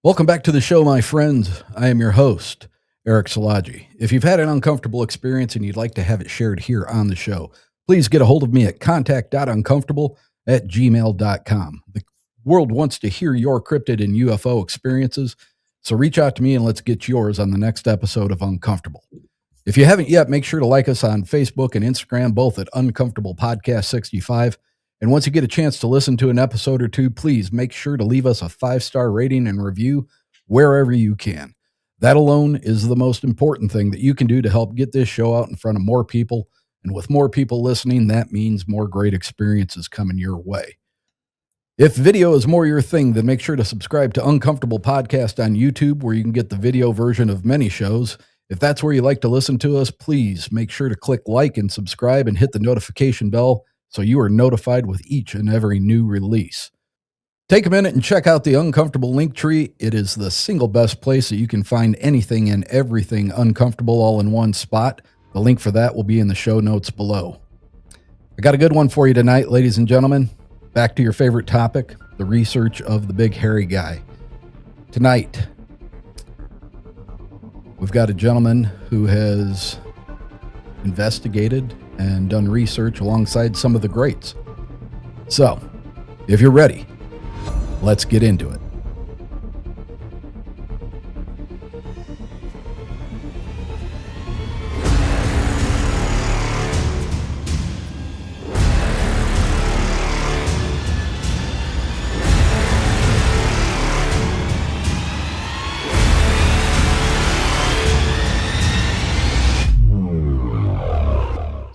Welcome back to the show, my friends. I am your host, Eric Salagi. If you've had an uncomfortable experience and you'd like to have it shared here on the show, please get a hold of me at contact.uncomfortable@gmail.com. The world wants to hear your cryptid and UFO experiences, so reach out to me and let's get yours on the next episode of Uncomfortable. If you haven't yet, make sure to like us on Facebook and Instagram, both at Uncomfortable Podcast 65. And once you get a chance to listen to an episode or two, please make sure to leave us a 5-star rating and review wherever you can. That alone is the most important thing that you can do to help get this show out in front of more people. And with more people listening, that means more great experiences coming your way. If video is more your thing, then make sure to subscribe to Uncomfortable Podcast on YouTube, where you can get the video version of many shows. If that's where you like to listen to us, please make sure to click like and subscribe and hit the notification bell so you are notified with each and every new release. Take a minute and check out the Uncomfortable link tree. It is the single best place that you can find anything and everything uncomfortable all in one spot. The link for that will be in the show notes below. I got a good one for you tonight, ladies and gentlemen. Back to your favorite topic, the research of the big hairy guy. Tonight, we've got a gentleman who has investigated and done research alongside some of the greats. So, if you're ready, let's get into it.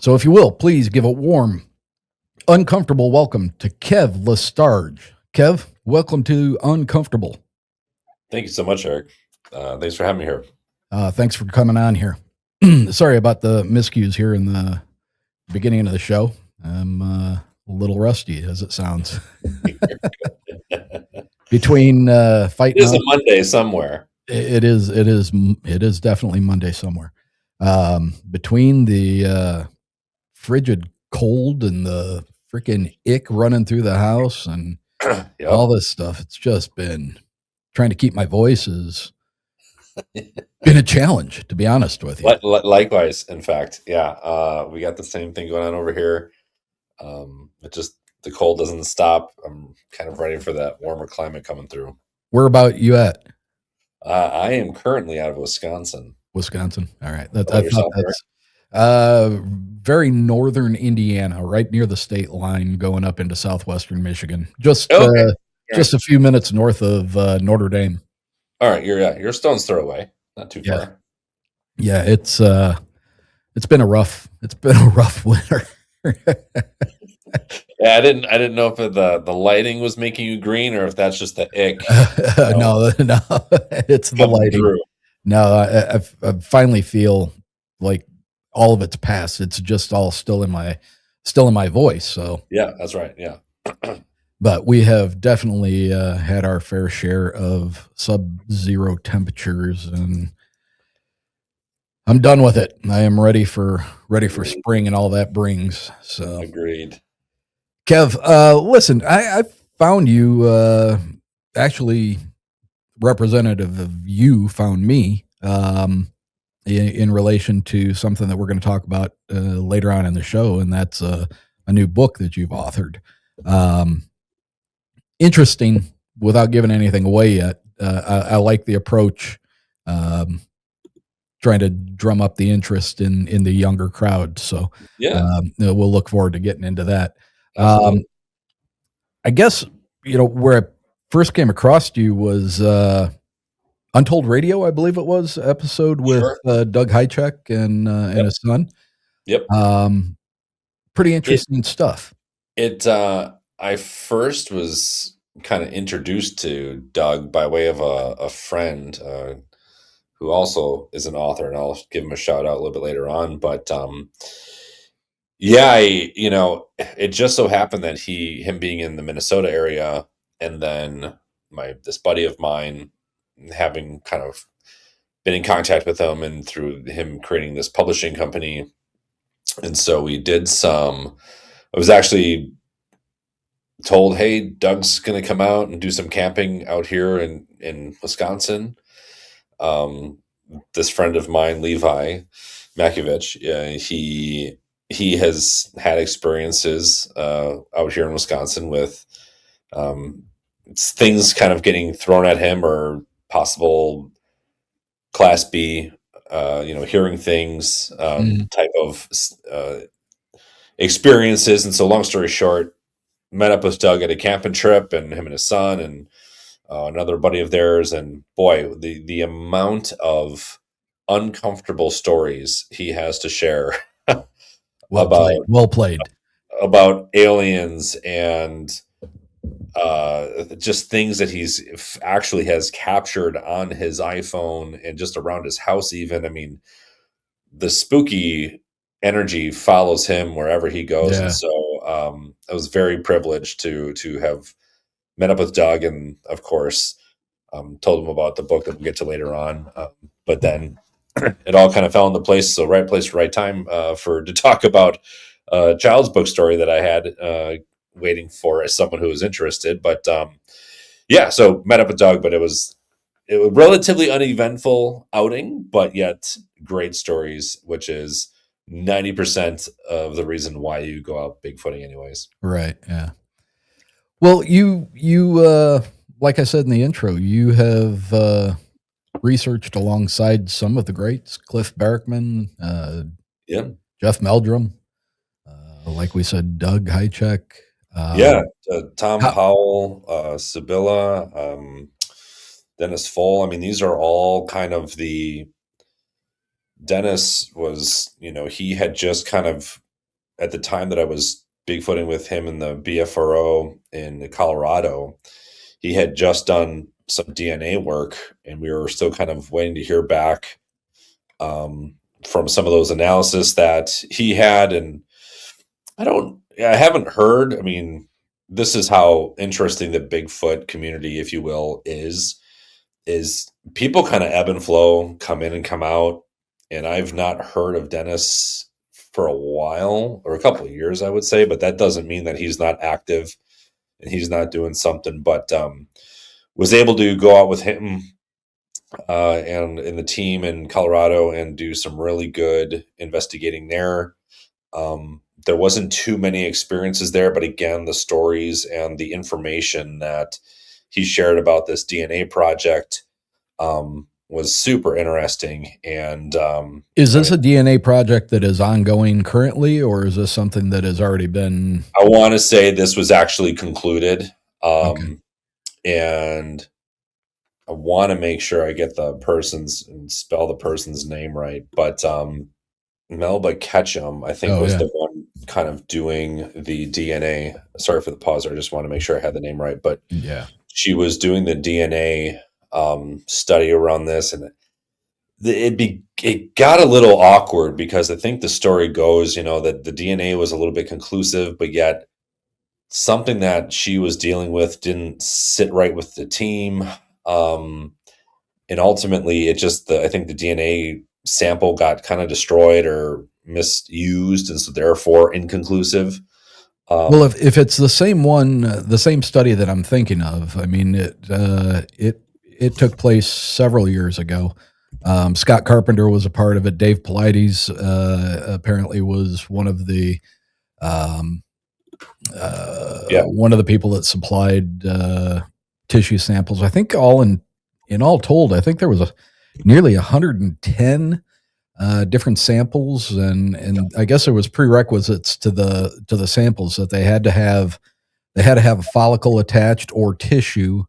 So if you will, please give a warm, uncomfortable welcome to Kev LeStarge. Kev, welcome to Uncomfortable. Thank you so much, Eric. Thanks for having me here. Thanks for coming on here. Sorry about the miscues here in the beginning of the show. I'm a little rusty, as it sounds. Between fighting, it is a Monday somewhere. It is definitely Monday somewhere. Between the frigid cold and the freaking ick running through the house and yep. All this stuff, it's just been trying to keep my voice has been a challenge, to be honest with you. Likewise, in fact, yeah, we got the same thing going on over here. It just, the cold doesn't stop. I'm kind of ready for that warmer climate coming through. Where about you at? I am currently out of Wisconsin. All right. I thought that's very northern Indiana, right near the state line, going up into southwestern Michigan. Just a few minutes north of Notre Dame. All right, you're a stone's throw away, not too far. Yeah, it's been a rough winter. Yeah, I didn't know if the lighting was making you green or if that's just the ick. No, it's the lighting. Through. No, I finally feel like all of it's past. It's just all still in my voice. So yeah, that's right. Yeah. But we have definitely had our fair share of sub-zero temperatures, and I'm done with it. I am ready for spring and all that brings. So agreed. Kev, listen, I found you actually. Representative of you found me in relation to something that we're going to talk about later on in the show, and that's a new book that you've authored. Interesting, without giving anything away yet. I like the approach, trying to drum up the interest in the younger crowd. So yeah, we'll look forward to getting into that. I guess, where I first came across you was Untold Radio, I believe it was, episode with Doug Hychek and his son. Yep. Pretty interesting stuff. I first was kind of introduced to Doug by way of a friend who also is an author, and I'll give him a shout out a little bit later on. But yeah, it just so happened that him being in the Minnesota area, and then this buddy of mine having kind of been in contact with him, and through him creating this publishing company. And so we did it was actually told, "Hey, Doug's going to come out and do some camping out here in Wisconsin." Um, this friend of mine, Levi Makovich, he has had experiences out here in Wisconsin with um, things kind of getting thrown at him or possible Class B, hearing things Mhm. type of experiences. And so, long story short, met up with Doug at a camping trip, and him and his son, and another buddy of theirs. And boy, the amount of uncomfortable stories he has to share Well about played. Well played. aliens and just things that he's actually has captured on his iPhone and just around his house. Even, I mean, the spooky energy follows him wherever he goes, and Yeah. so I was very privileged to have met up with Doug, and of course, told him about the book that we'll get to later on. But then it all kind of fell into place. So right place, right time for to talk about a child's book story that I had waiting for as someone who was interested. But yeah, so met up with Doug, but it was relatively uneventful outing, but yet great stories, which is 90% of the reason why you go out bigfooting anyways. Right. Yeah. Well, like I said in the intro, you have researched alongside some of the greats, Cliff Barrickman, Yeah. Jeff Meldrum, like we said, Doug Hychek. Yeah. Um, Tom how, Powell, Sibylla, Dennis Foll. I mean, these are all kind of the Dennis was, he had just kind of at the time that I was bigfooting with him in the BFRO in Colorado, he had just done some DNA work, and we were still kind of waiting to hear back from some of those analysis that he had. And I haven't heard. I mean, this is how interesting the Bigfoot community, if you will, is people kind of ebb and flow, come in and come out. And I've not heard of Dennis for a while, or a couple of years, I would say, but that doesn't mean that he's not active and he's not doing something. But was able to go out with him and in the team in Colorado and do some really good investigating there. There wasn't too many experiences there, but again, the stories and the information that he shared about this DNA project was super interesting. And is I this mean, a DNA project that is ongoing currently, or is this something that has already been? I want to say this was actually concluded. Okay. And I want to make sure I get the person's and spell the person's name right. But Melba Ketchum, I think, Oh, was yeah. the one kind of doing the DNA. Sorry for the pause. I just want to make sure I had the name right. But Yeah. she was doing the DNA study around this, and it got a little awkward because I think the story goes, that the DNA was a little bit conclusive, but yet something that she was dealing with didn't sit right with the team. Um, and ultimately, I think the DNA sample got kind of destroyed or misused, and so therefore inconclusive. Well, Um, if it's the same one, the same study that I'm thinking of, I mean, it took place several years ago. Scott Carpenter was a part of it. Dave Pilates apparently was um, yeah, one of the people that supplied tissue samples. I think in all told, I think there was nearly 110 different samples, and I guess there was prerequisites to the samples that they had to have a follicle attached or tissue.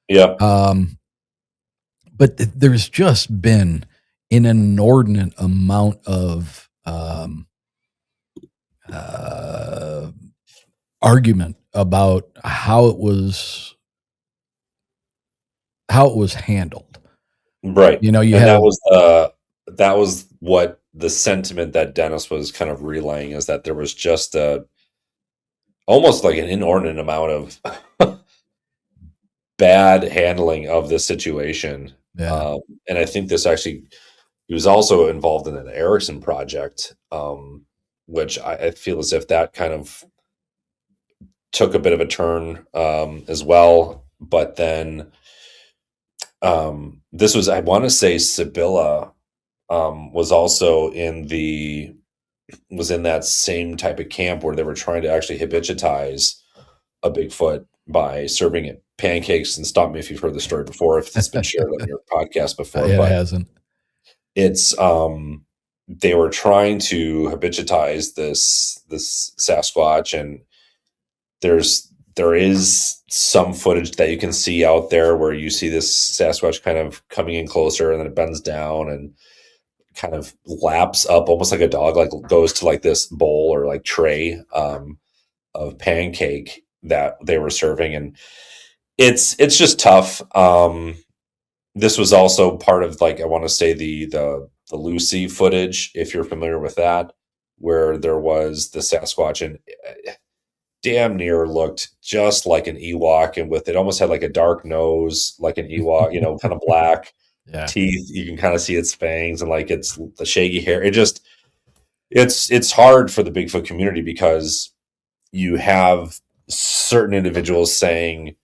yeah, Um, but there's just been an inordinate amount of uh, argument about how it was handled. right. You And have that was what the sentiment that Dennis was kind of relaying, is that there was just almost like an inordinate amount of bad handling of this situation. yeah. And I think this actually, he was also involved in an Ericsson project, which I feel as if that kind of took a bit of a turn as well. But then this was, I want to say, Sibylla was also was in that same type of camp where they were trying to actually habituatize a Bigfoot by serving it pancakes. And stop me if you've heard the story before, if it's been shared on your podcast before. It But hasn't. it's they were trying to habituatize this Sasquatch, and there is some footage that you can see out there where you see this Sasquatch kind of coming in closer, and then it bends down and kind of laps up almost like a dog, like goes to like this bowl or like tray of pancake that they were serving. And it's just tough. This was also part of, like, I want to say the Lucy footage, if you're familiar with that, where there was the Sasquatch, and damn near looked just like an Ewok, and with it almost had like a dark nose, like an Ewok, kind of black Yeah. teeth. You can kind of see its fangs, and like it's the shaggy hair. It's hard for the Bigfoot community because you have certain individuals saying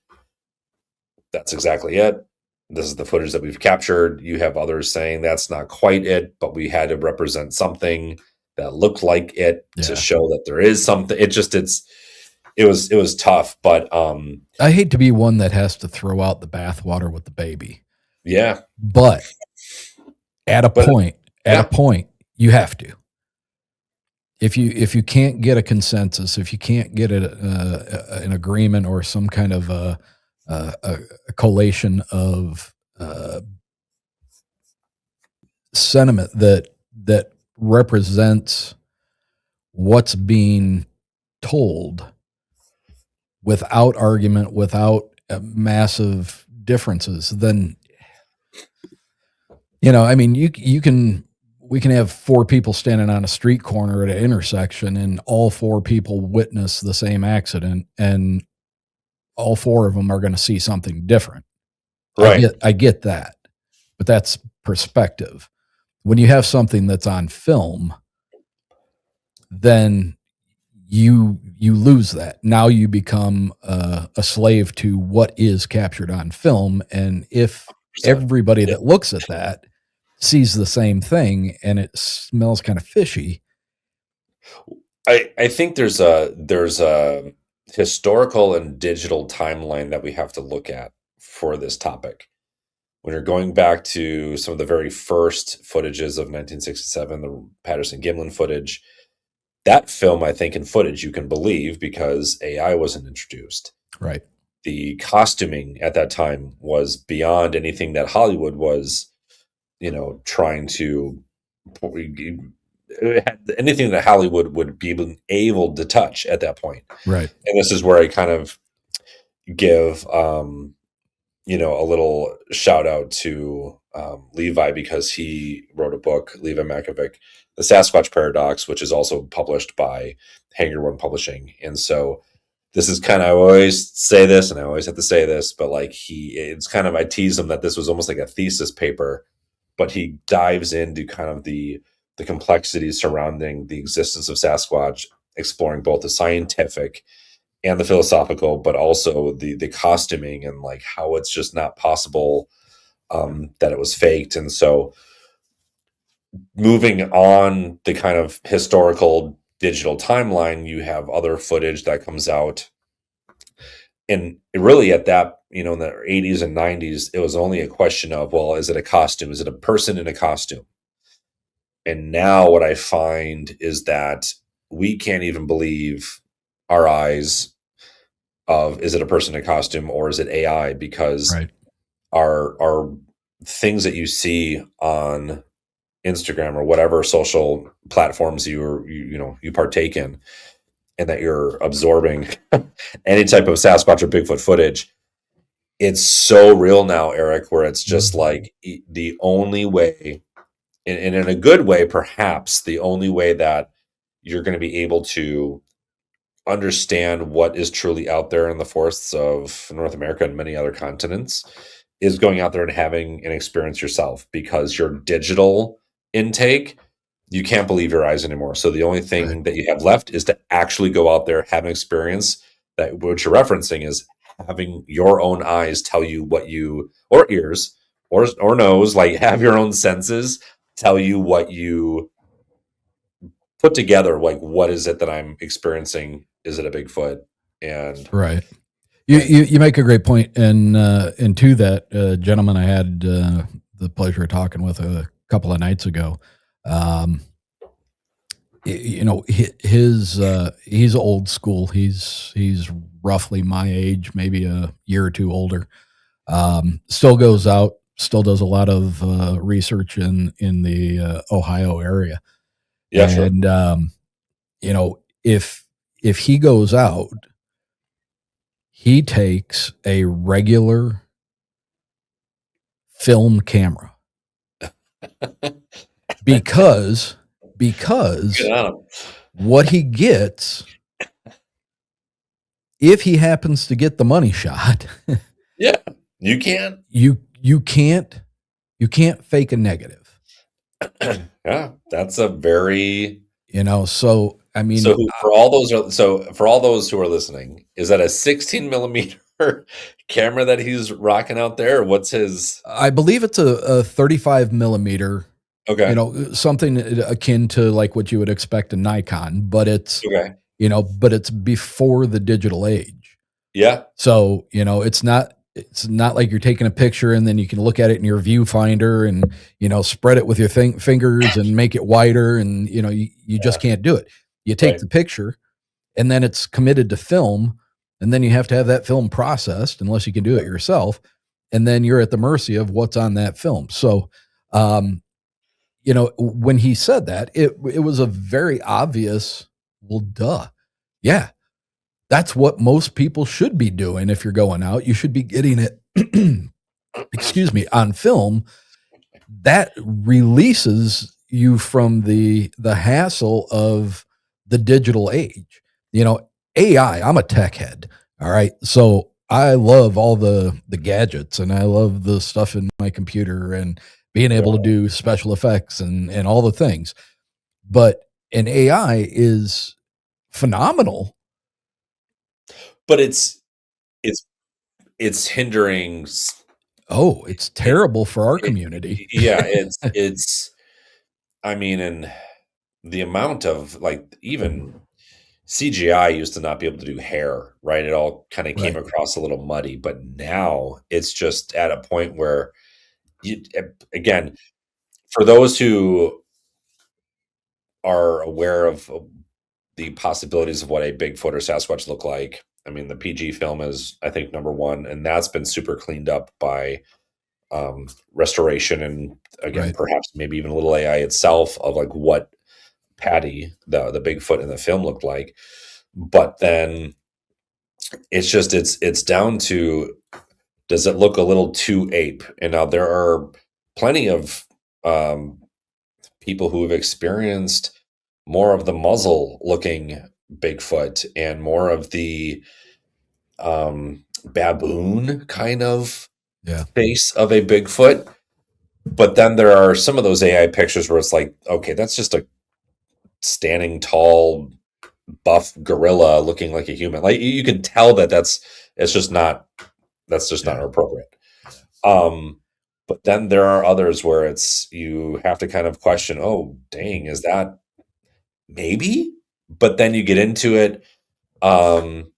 that's exactly it. This is the footage that we've captured. You have others saying that's not quite it, but we had to represent something that looked like it to show that there is something. It was tough, but I hate to be one that has to throw out the bathwater with the baby. Yeah. But at a point, you have to. If you can't get a consensus, if you can't get an agreement or some kind of a collation of sentiment that represents what's being told without argument, without massive differences, then I mean, we can have four people standing on a street corner at an intersection, and all four people witness the same accident, and all four of them are going to see something different. Right. I get that, but that's perspective. When you have something that's on film, then you lose that. Now you become a slave to what is captured on film, and if everybody that looks at that sees the same thing and it smells kind of fishy, I think there's a historical and digital timeline that we have to look at for this topic. When you're going back to some of the very first footages of 1967, the Patterson-Gimlin footage, that film, I think, in footage you can believe because AI wasn't introduced. Right. The costuming at that time was beyond anything that Hollywood was, trying to, anything that Hollywood would be able to touch at that point. Right. And this is where I kind of give, a little shout out to Levi, because he wrote a book, Levi Makovic, The Sasquatch Paradox, which is also published by Hanger One Publishing. And so this is kind of, I always say this and I always have to say this, but like it's kind of, I tease him that this was almost like a thesis paper, but he dives into kind of the complexities surrounding the existence of Sasquatch, exploring both the scientific and the philosophical, but also the costuming and like how it's just not possible that it was faked. And so moving on the kind of historical digital timeline, you have other footage that comes out. And really at that, in the 80s and 90s, it was only a question of, well, is it a costume? Is it a person in a costume? And now what I find is that we can't even believe our eyes of, is it a person in a costume or is it AI? Because our things that you see on Instagram or whatever social platforms you partake in, and that you're absorbing any type of Sasquatch or Bigfoot footage, it's so real now, Eric, where it's just like the only way, and in a good way, perhaps the only way that you're going to be able to understand what is truly out there in the forests of North America and many other continents is going out there and having an experience yourself, because your digital intake, you can't believe your eyes anymore. So the only thing that you have left is to actually go out there, have an experience that what you're referencing is having your own eyes tell you what you, or ears, or nose, like have your own senses tell you what you put together. Like, what is it that I'm experiencing? Is it a Bigfoot? And Right. and You make a great point, and to that gentleman I had the pleasure of talking with a couple of nights ago. Um, you know, he's old school. He's roughly my age, maybe a year or two older. Still goes out, still does a lot of research in the Ohio area, yeah, sure. and you know, if he goes out, he takes a regular film camera because Good on 'em. what he gets, if he happens to get the money shot, Yeah, you can. you can't fake a negative. Yeah, that's a very You know, so I mean, so for all those for all those who are listening, is that a 16 millimeter camera that he's rocking out there? Or what's his? I believe it's a 35 millimeter, you Okay, know, something akin to like what you would expect a Nikon, but it's, okay, you know, but it's before the digital age. yeah, So, you know, it's not like you're taking a picture and then you can look at it in your viewfinder and, you know, spread it with your fingers and make it wider. And, you know, you just yeah, can't do it. You take right, the picture and then it's committed to film. And then you have to have that film processed unless you can do it yourself. And then you're at the mercy of what's on that film. So, um, you know, when he said that, it was a very obvious, well, duh. Yeah, that's what most people should be doing if you're going out. You should be getting it, excuse me, on film. That releases you from the hassle of the digital age. You know, AI, I'm a tech head. All right. So I love all the gadgets and I love the stuff in my computer and being able to yeah. do special effects and all the things. But an AI is phenomenal. But it's it's hindering. Oh, it's It, terrible for our it, community. yeah, it's. I mean, and the amount of like even CGI used to not be able to do hair, right? It all kind of came Right. across a little muddy, but now it's just at a point where you, again, for those who are aware of the possibilities of what a Bigfoot or Sasquatch look like, I mean, the PG film is, I think, number one, and that's been super cleaned up by restoration and again, Right. perhaps maybe even a little AI itself of like what Patty, the Bigfoot in the film looked like. But then it's just it's down to, does it look a little too ape? And now there are plenty of um, people who have experienced more of the muzzle looking Bigfoot and more of the baboon kind of Yeah. face of a Bigfoot. But then there are some of those AI pictures where it's like, okay, that's just a standing tall, buff gorilla looking like a human. Like you can tell that it's just not that's just not Yeah. appropriate. Yeah. But then there are others where it's you have to kind of question, oh dang, is that maybe? But then you get into it, um,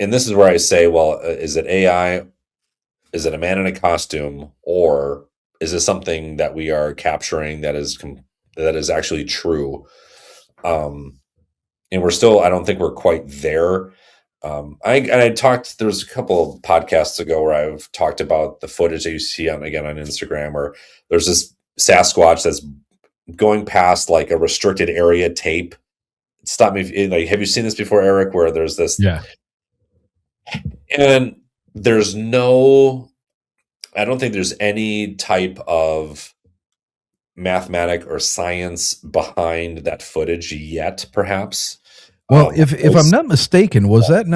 and this is where I say, well, is it AI? Is it a man in a costume, or is this something that we are capturing that is actually true? Um, and we're still, I don't think we're quite there. I talked. There was a couple of podcasts ago where I've talked about the footage that you see on again on Instagram, where there's this Sasquatch that's going past like a restricted area tape. Stop me! Like, have you seen this before, Eric? Where there's this, Yeah. and there's no. I don't think there's any type of mathematic or science behind that footage yet. Perhaps. Well, if I'm Most, not mistaken, was that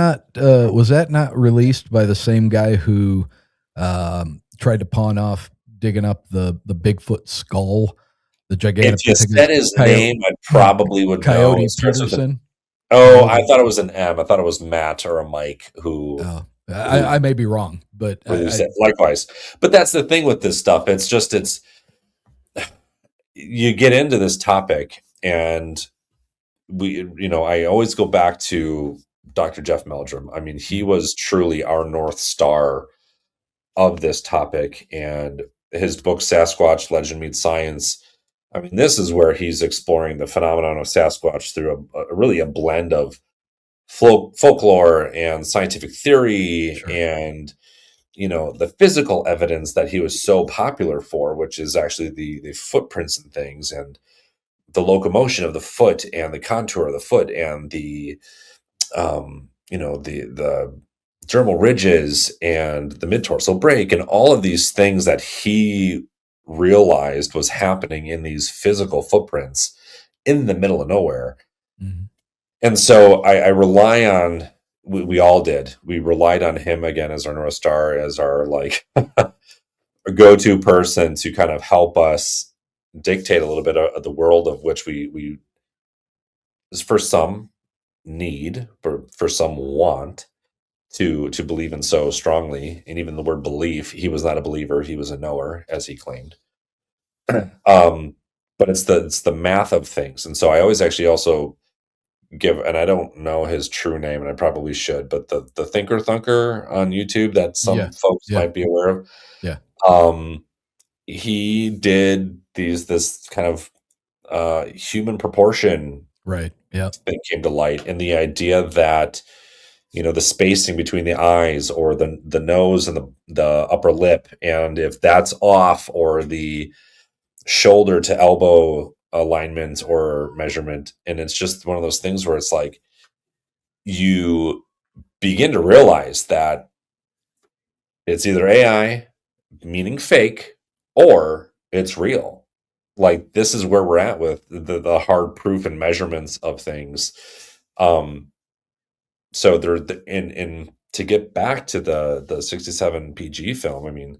not released by the same guy who tried to pawn off digging up the Bigfoot skull, the if gigantic, you I think it was said his name, I probably would know. Coyote It starts with an Peterson. Oh, I thought it was an M. I thought it was Matt or a Mike Oh, who I may be wrong, but released it. Likewise. But that's the thing with this stuff. It's you get into this topic and I always go back to Dr. Jeff Meldrum. I mean, he was truly our North Star of this topic, and his book Sasquatch Legend Meets Science. I mean, this is where he's exploring the phenomenon of Sasquatch through really a blend of folklore and scientific theory, sure. and the physical evidence that he was so popular for, which is actually the footprints and things, and the locomotion of the foot and the contour of the foot and the the dermal ridges and the mid-tarsal break and all of these things that he realized was happening in these physical footprints in the middle of nowhere. Mm-hmm. And so I rely on, we all did. We relied on him again as our North Star, as our a go-to person to kind of help us dictate a little bit of the world of which we for some need, for some want to believe in so strongly. And even the word belief, he was not a believer, he was a knower, as he claimed. But it's the math of things. And so I always actually also give, and I don't know his true name, and I probably should, but the Thinker Thunker on YouTube that some folks Yeah. might be aware of. Yeah. He did this kind of human proportion Right. Yeah. thing came to light, and the idea that the spacing between the eyes or the nose and the upper lip, and if that's off, or the shoulder to elbow alignment or measurement, and it's just one of those things where it's like you begin to realize that it's either AI, meaning fake, or it's real. Like, this is where we're at with the hard proof and measurements of things. So there, in to get back to the 67 PG film, I mean,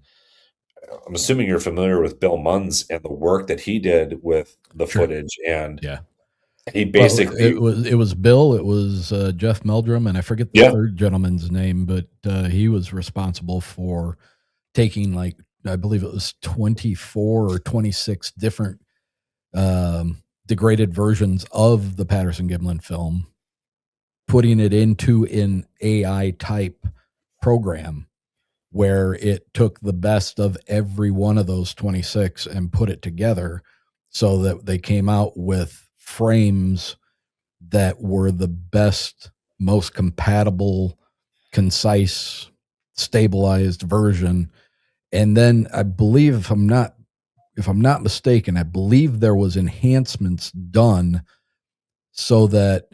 I'm assuming you're familiar with Bill Munns and the work that he did with the Sure. footage, and Yeah. he Well, basically, it was Bill, it was Jeff Meldrum, and I forget the yeah, third gentleman's name, but he was responsible for taking, like, I believe it was 24 or 26 different degraded versions of the Patterson Gimlin film, putting it into an AI type program where it took the best of every one of those 26 and put it together so that they came out with frames that were the best, most compatible, concise, stabilized version. And then I believe, if I'm not mistaken, I believe there was enhancements done so that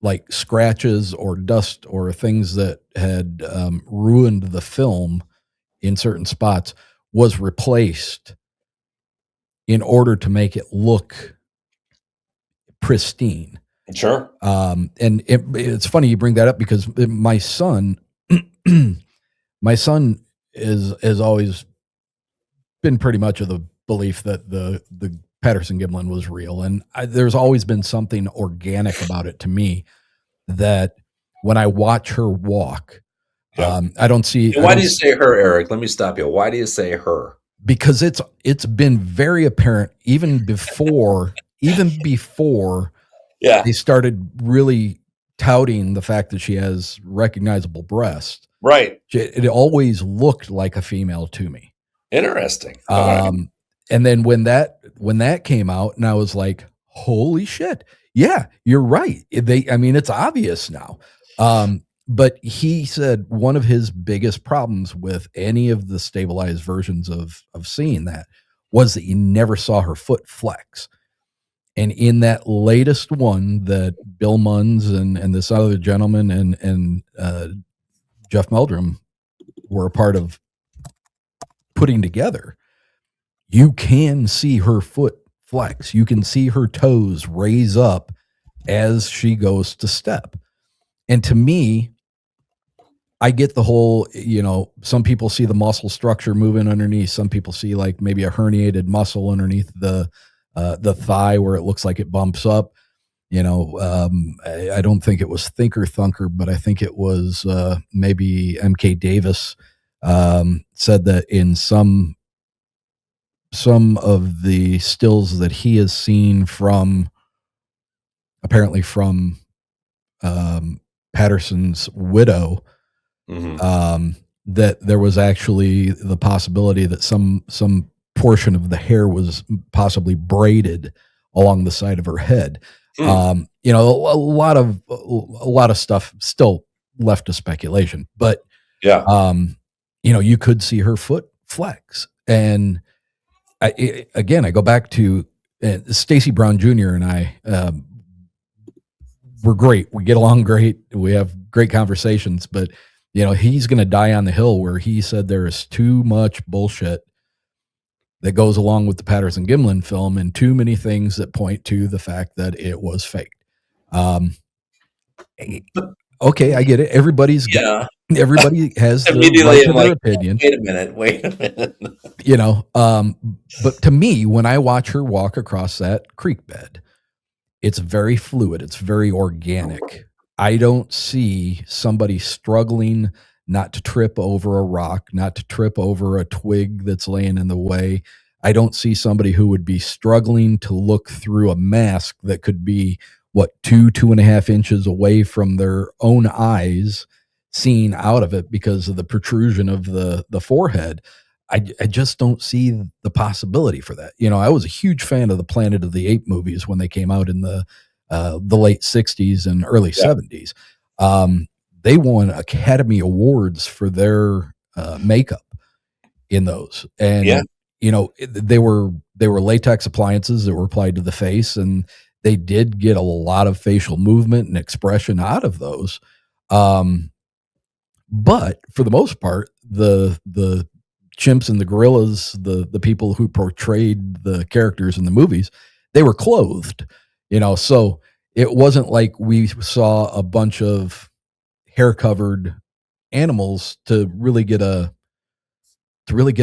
like scratches or dust or things that had ruined the film in certain spots was replaced in order to make it look pristine. sure, And it's funny you bring that up, because my son, my son has always been pretty much of the belief that the Patterson Gimlin was real, and there's always been something organic about it to me, that when I watch her walk, yeah. I don't see. And why do you say her, Eric? Let me stop you. Why do you say her? Because it's been very apparent even before Yeah, they started really touting the fact that she has recognizable breasts. right. It always looked like a female to me. Interesting. All right. And then when that came out, and I was like, holy shit. Yeah, you're right. I mean, it's obvious now. But he said one of his biggest problems with any of the stabilized versions of seeing that was that you never saw her foot flex. And in that latest one that Bill Munns and this other gentleman and Jeff Meldrum were a part of putting together, you can see her foot flex. You can see her toes raise up as she goes to step. And to me, I get the whole, some people see the muscle structure moving underneath. Some people see like maybe a herniated muscle underneath the thigh where it looks like it bumps up. I don't think it was Thinker Thunker, but I think it was maybe MK Davis said that in some of the stills that he has seen from apparently from Patterson's widow, that there was actually the possibility that some portion of the hair was possibly braided along the side of her head. A lot of stuff still left to speculation, but you could see her foot flex. And again, I go back to Stacy Brown Jr. and I. We're great. We get along great. We have great conversations, but he's going to die on the hill where he said there is too much bullshit that goes along with the Patterson Gimlin film and too many things that point to the fact that it was faked. Okay, I get it. Everybody has the right to their opinion. Wait a minute. But to me, when I watch her walk across that creek bed, it's very fluid. It's very organic. I don't see somebody struggling not to trip over a rock, not to trip over a twig that's laying in the way. I don't see somebody who would be struggling to look through a mask that could be 2.5 inches away from their own eyes, seeing out of it because of the protrusion of the forehead. I just don't see the possibility for that. I was a huge fan of the Planet of the Apes movies when they came out in the late 60s and early 70s. They won Academy Awards for their makeup in those. And, they were latex appliances that were applied to the face, and they did get a lot of facial movement and expression out of those. But for the most part, the chimps and the gorillas, the people who portrayed the characters in the movies, they were clothed, so it wasn't like we saw a bunch of hair covered animals to really get a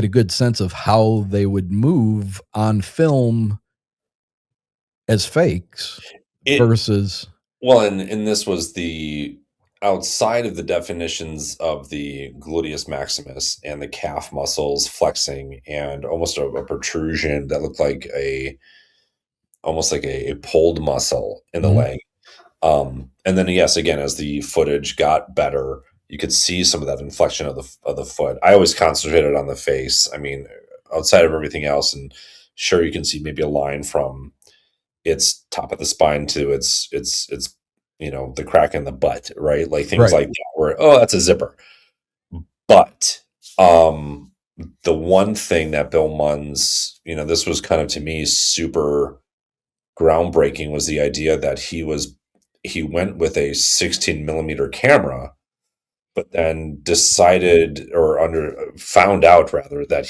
good sense of how they would move on film as fakes versus. Well, and this was the outside of the definitions of the gluteus maximus and the calf muscles flexing and almost a protrusion that looked like almost like a pulled muscle in the leg. And then yes, again, as the footage got better, you could see some of that inflection of the foot. I always concentrated on the face. I mean, outside of everything else, and sure, you can see maybe a line from its top of the spine to its the crack in the butt, right? Like things like that where, that's a zipper. But the one thing that Bill Munn's, this was kind of to me super groundbreaking, was the idea that he went with a 16 millimeter camera, but then decided found out rather that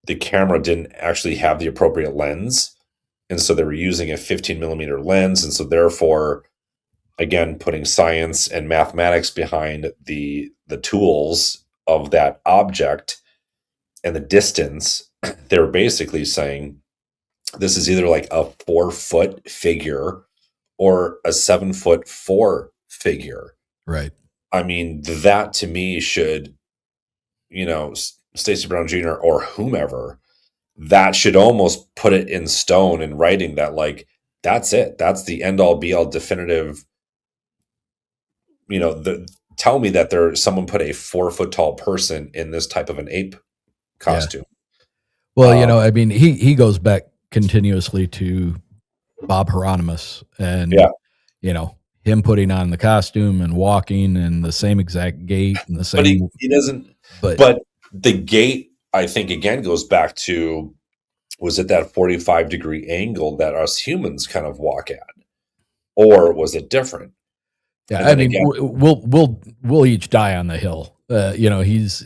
the camera didn't actually have the appropriate lens. And so they were using a 15 millimeter lens. And so therefore, again, putting science and mathematics behind the tools of that object and the distance, they were basically saying, this is either like a 4-foot figure or a 7'4" figure. Right. I mean, that to me should, Stacy Brown Jr. or whomever, that should almost put it in stone in writing that, like, that's it. That's the end all be all definitive. Tell me that someone put a 4-foot tall person in this type of an ape costume. Yeah. Well, I mean, he goes back continuously to Bob Hieronymus and, him putting on the costume and walking and the same exact gait and the same. But he doesn't. But the gait, I think, again, goes back to, was it that 45-degree angle that us humans kind of walk at, or was it different? Yeah, I mean, we'll each die on the hill. He's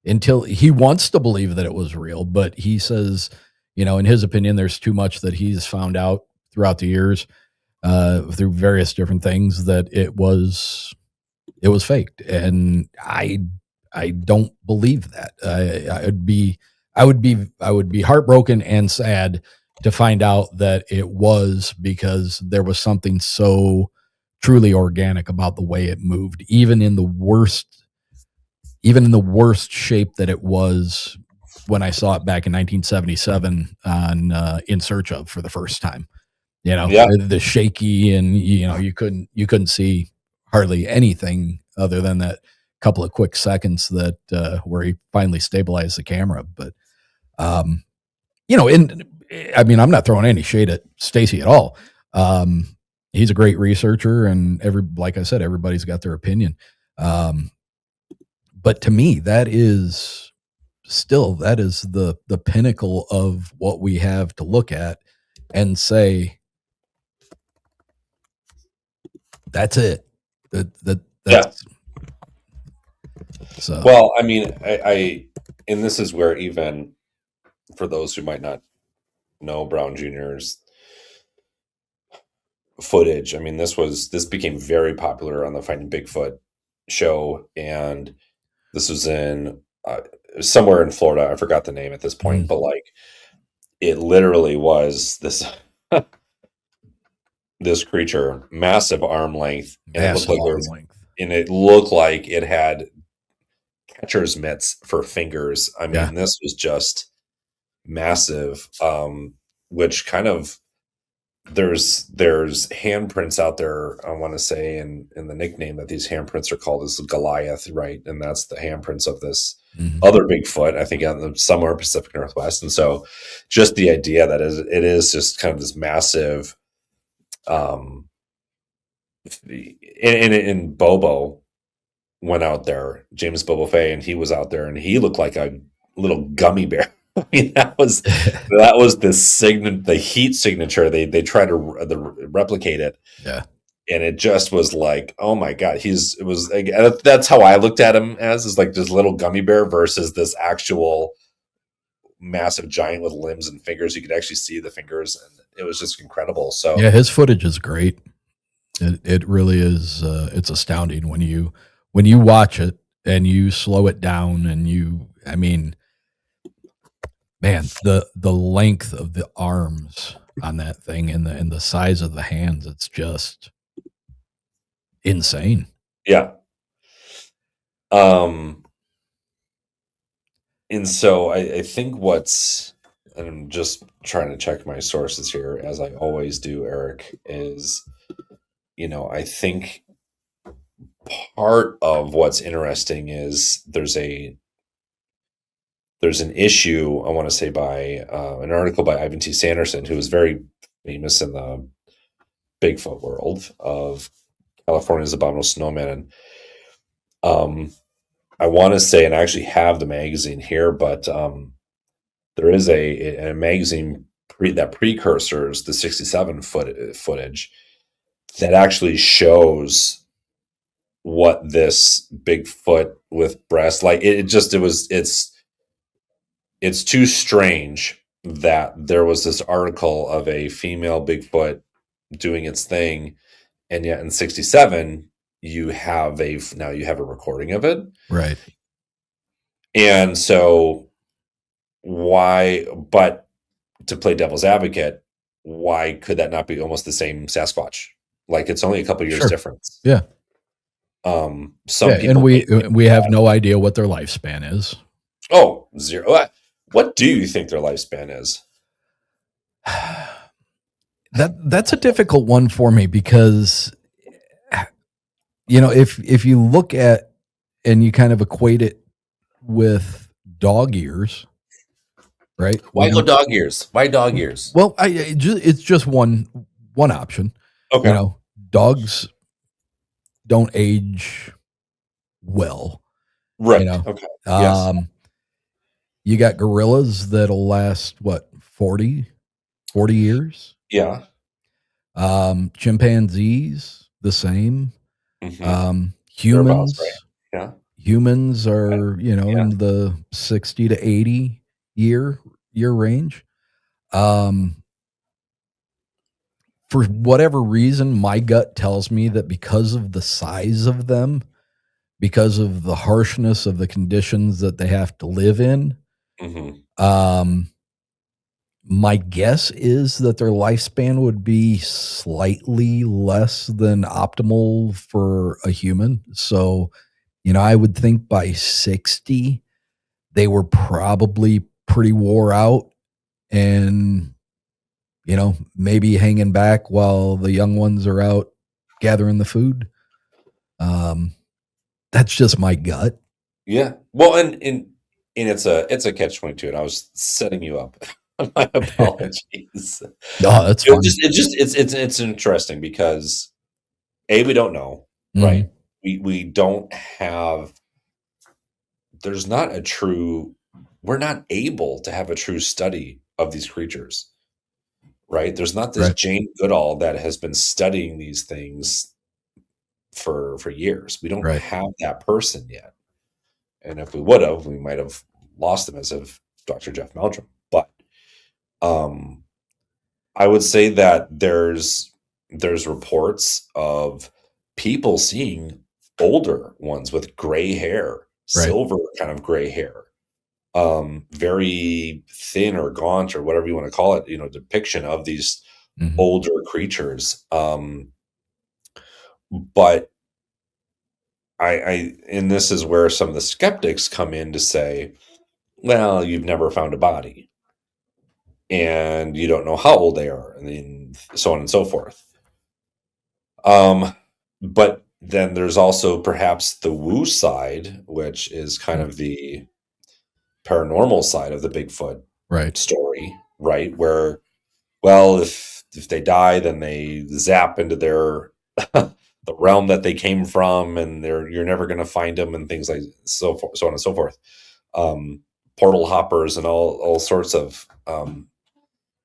until he wants to believe that it was real, but he says, in his opinion, there's too much that he's found out throughout the years, through various different things, that it was faked, and I don't believe that. I would be heartbroken and sad to find out that it was because there was something so truly organic about the way it moved, even in the worst shape that it was when I saw it back in 1977 on In Search of for the first time. You know, Yeah. the shaky, and you couldn't see hardly anything other than that couple of quick seconds that where he finally stabilized the camera. But and I mean, I'm not throwing any shade at Stacy at all. He's a great researcher, and like I said, everybody's got their opinion. But to me, that is the pinnacle of what we have to look at and say, that's it. That's Yeah. so. Well, I mean, and this is where, even for those who might not know Brown Jr.'s footage, I mean, this became very popular on the Finding Bigfoot show, and this was in somewhere in Florida. I forgot the name at this point, but like, it literally was this this creature, massive arm length, and Massive arm length. and it looked like it had catcher's mitts for fingers. I mean, this was just massive. Which kind of, there's handprints out there, I want to say, and the nickname that these handprints are called is Goliath, right? And that's the handprints of this other Bigfoot, I think, out in somewhere Pacific Northwest. And so just the idea that it is just kind of this massive, and Bobo went out there, James Bobo Fay, and he was out there, and he looked like a little gummy bear. I mean, that was the heat signature. They tried to replicate it. Yeah. And it just was like, oh my God, that's how I looked at him, as is like this little gummy bear versus this actual massive giant with limbs and fingers. You could actually see the fingers, and it was just incredible. So yeah, his footage is great. It really is. It's astounding when you watch it and you slow it down, and I mean, man, the length of the arms on that thing and the size of the hands, it's just insane. Yeah. And so I think and I'm just trying to check my sources here, as I always do, Eric, is, I think part of what's interesting is there's an issue, I want to say, by an article by Ivan T. Sanderson, who is very famous in the Bigfoot world, of California's Abominable Snowman. And I want to say, and I actually have the magazine here, but there is a magazine that precursors the 67 footage that actually shows what this Bigfoot with breasts, like, it's too strange that there was this article of a female Bigfoot doing its thing, and yet in 67 you have a recording of it, right? And so but to play devil's advocate, why could that not be almost the same Sasquatch? Like, it's only a couple years difference. Yeah. Some people, and we have no idea what their lifespan is. Oh, zero. What do you think their lifespan is? That's a difficult one for me, because if you look at and you kind of equate it with dog years, right? Why go dog years? Why dog years? Well, it's just one option. Okay. Dogs don't age well, right? Okay. Yes. You got gorillas that'll last 40 years. Yeah. Chimpanzees, the same. Mm-hmm. Humans, right? Yeah. Humans are, in the 60 to 80 year range. For whatever reason, my gut tells me that because of the size of them, because of the harshness of the conditions that they have to live in, My guess is that their lifespan would be slightly less than optimal for a human. So, I would think by 60, they were probably pretty wore out and, maybe hanging back while the young ones are out gathering the food. That's just my gut. Yeah. Well, and it's a catch-22, and I was setting you up. My apologies. No, that's fine. It's interesting because we don't know, Mhm. right? We don't have. There's not a true. We're not able to have a true study of these creatures, right? There's not this Right. Jane Goodall that has been studying these things for years. We don't Right. have that person yet. And if we would have, we might have lost him as of Dr. Jeff Meldrum. But um, I would say that there's reports of people seeing older ones with gray hair, Right. silver kind of gray hair, very thin or gaunt or whatever you want to call it. Depiction of these Mhm. older creatures. But and this is where some of the skeptics come in to say, well, you've never found a body and you don't know how old they are, and then so on and so forth. But then there's also perhaps the woo side, which is kind of the paranormal side of the Bigfoot Right. story, right? Where, well, if they die, then they zap into their the realm that they came from, and you're never going to find them, and things like so on and so forth. Portal hoppers and all sorts of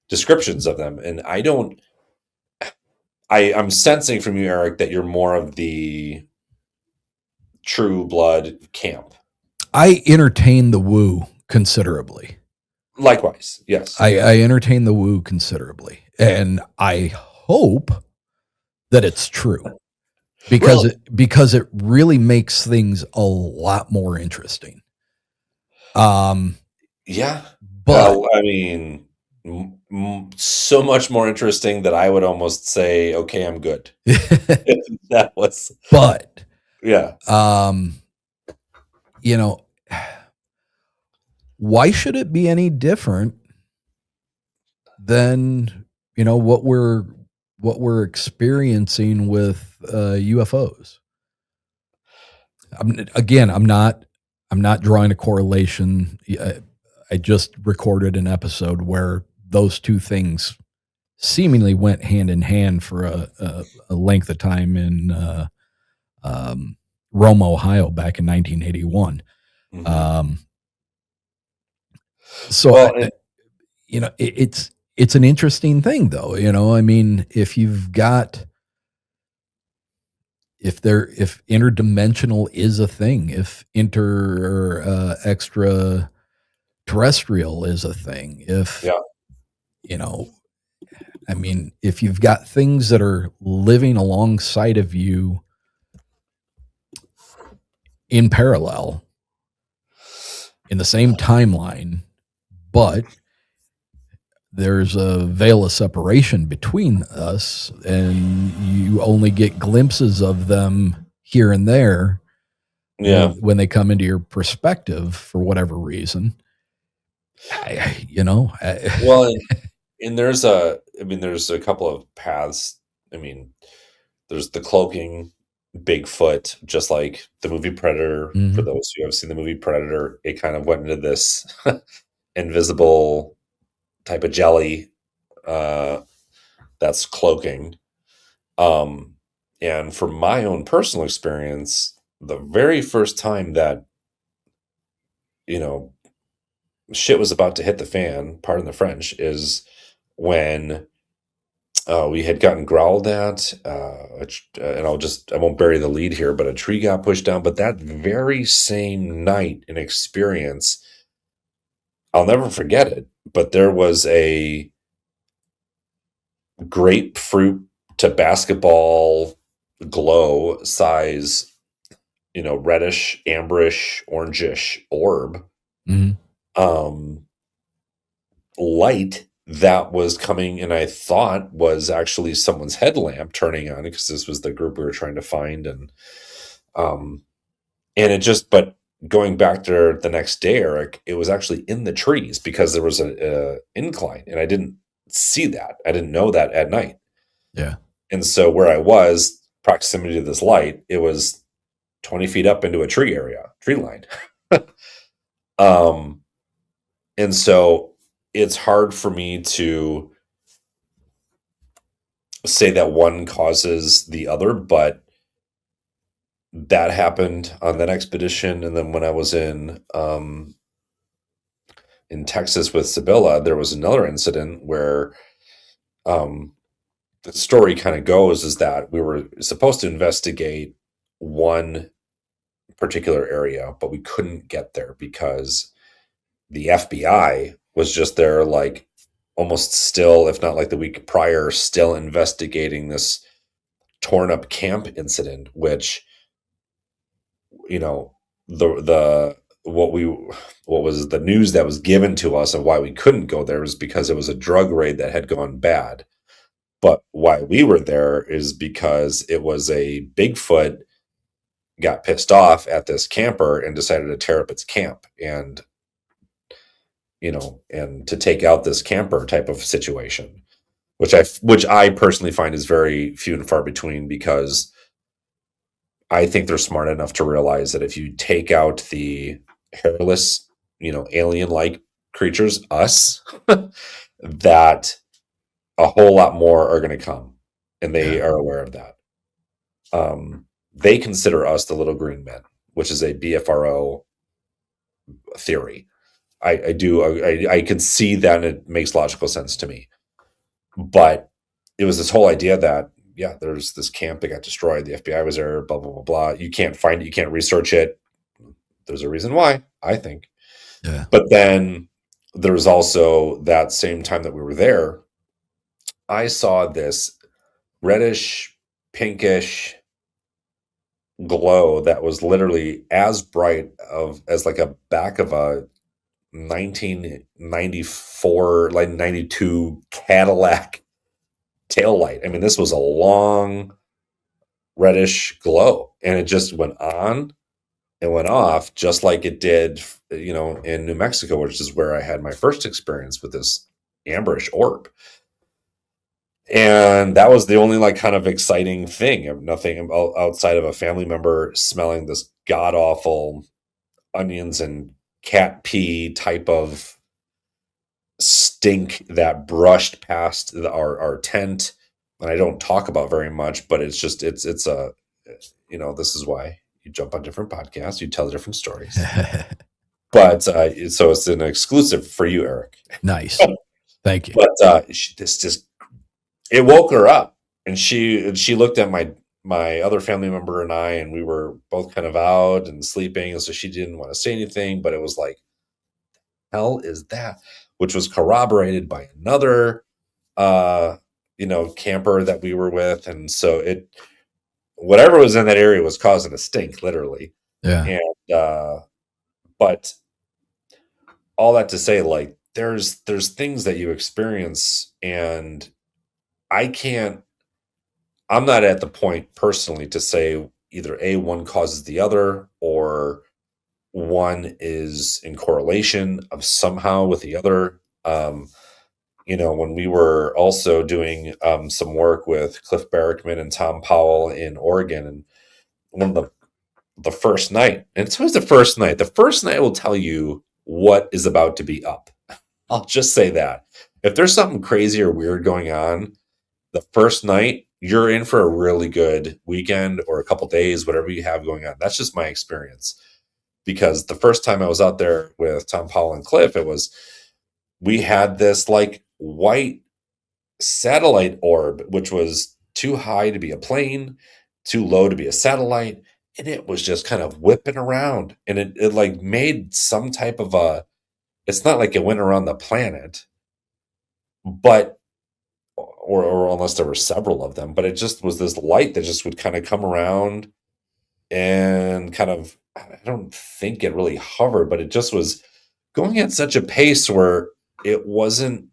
descriptions of them, and I'm sensing from you, Eric, that you're more of the true blood camp. I entertain the woo considerably. Likewise, yes. I entertain the woo considerably, and I hope that it's true because Well, it really makes things a lot more interesting. yeah. But I mean, so much more interesting that I would almost say, okay, I'm good. That was, but yeah. um, you know, why should it be any different than what we're experiencing with UFOs? I'm not drawing a correlation. I just recorded an episode where those two things seemingly went hand in hand for a length of time in Rome, Ohio, back in 1981. Mhm. Um, so Well, and it's an interesting thing, though. I mean, if interdimensional is a thing, if inter or extra terrestrial is a thing, if yeah, you know I mean, if you've got things that are living alongside of you in parallel in the same timeline, but there's a veil of separation between us and you only get glimpses of them here and there when yeah. when they come into your perspective for whatever reason. Well, and there's a couple of paths. I mean, there's the cloaking Bigfoot, just like the movie Predator. For Mhm. those who have seen the movie Predator, it kind of went into this invisible type of jelly that's cloaking. Um, and from my own personal experience, the very first time that you know shit was about to hit the fan, pardon the French, is when we had gotten growled at, and I won't bury the lead here, but a tree got pushed down. But that very same night and experience, I'll never forget it. But there was a grapefruit to basketball glow size, reddish, amberish, orangish orb, Mhm. um, light that was coming, and I thought was actually someone's headlamp turning on, because this was the group we were trying to find. Um, and it just, but going back there the next day, Eric, it was actually in the trees because there was a incline, and I didn't see that. I didn't know that at night. Yeah. And so where I was, proximity to this light, it was 20 feet up into a tree line. um, and so it's hard for me to say that one causes the other, but that happened on that expedition. And then when I was in Texas with Sibylla, there was another incident where um, the story kind of goes is that we were supposed to investigate one particular area, but we couldn't get there because the FBI was just there, like almost still, if not like the week prior, still investigating this torn up camp incident, which, you know, the what was the news that was given to us of why we couldn't go there was because it was a drug raid that had gone bad. But why we were there is because it was a Bigfoot got pissed off at this camper and decided to tear up its camp, and and to take out this camper type of situation, which I personally find is very few and far between, because I think they're smart enough to realize that if you take out the hairless, alien like creatures, us, that a whole lot more are going to come, and they Yeah. are aware of that. They consider us the little green men, which is a BFRO theory. I can see that, and it makes logical sense to me. But it was this whole idea that, yeah, there's this camp that got destroyed. The FBI was there, blah, blah, blah, blah. You can't find it. You can't research it. There's a reason why, I think. Yeah. But then there was also that same time that we were there, I saw this reddish, pinkish glow that was literally as bright as like a back of a 1994, like 92 Cadillac tail light. I mean, this was a long reddish glow, and it just went on and went off, just like it did, in New Mexico, which is where I had my first experience with this amberish orb. And that was the only like kind of exciting thing. Nothing outside of a family member smelling this god awful onions and cat pee type of stink that brushed past our tent, and I don't talk about very much, but it's a, this is why you jump on different podcasts, you tell different stories. But so it's an exclusive for you, Eric. Nice. Thank you. But this just, it woke her up, and she looked at my other family member and I, and we were both kind of out and sleeping, and so she didn't want to say anything, but it was like, hell is that? Which was corroborated by another camper that we were with. And so whatever was in that area was causing a stink, literally. Yeah. And but all that to say, like, there's things that you experience, and I'm not at the point personally to say either one causes the other, or one is in correlation of somehow with the other. When we were also doing some work with Cliff Barrickman and Tom Powell in Oregon, and one of the first night, and it's always the first night will tell you what is about to be up. I'll just say that. If there's something crazy or weird going on, the first night, you're in for a really good weekend or a couple days, whatever you have going on. That's just my experience. Because the first time I was out there with Tom Powell and Cliff, we had this like white satellite orb, which was too high to be a plane, too low to be a satellite, and it was just kind of whipping around, and it like made some type of it's not like it went around the planet, but or unless there were several of them, but it just was this light that just would kind of come around and kind of, I don't think it really hovered, but it just was going at such a pace where it wasn't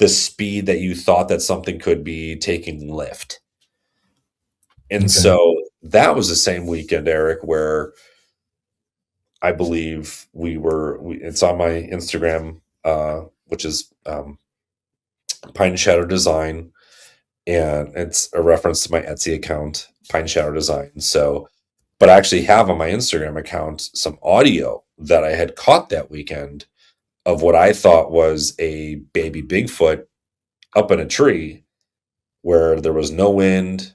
the speed that you thought that something could be taking lift. And Okay. so that was the same weekend, Eric, where I believe it's on my Instagram, which is Pine Shadow Design, and it's a reference to my Etsy account, Pine Shadow Design. So, but I actually have on my Instagram account some audio that I had caught that weekend of what I thought was a baby Bigfoot up in a tree where there was no wind.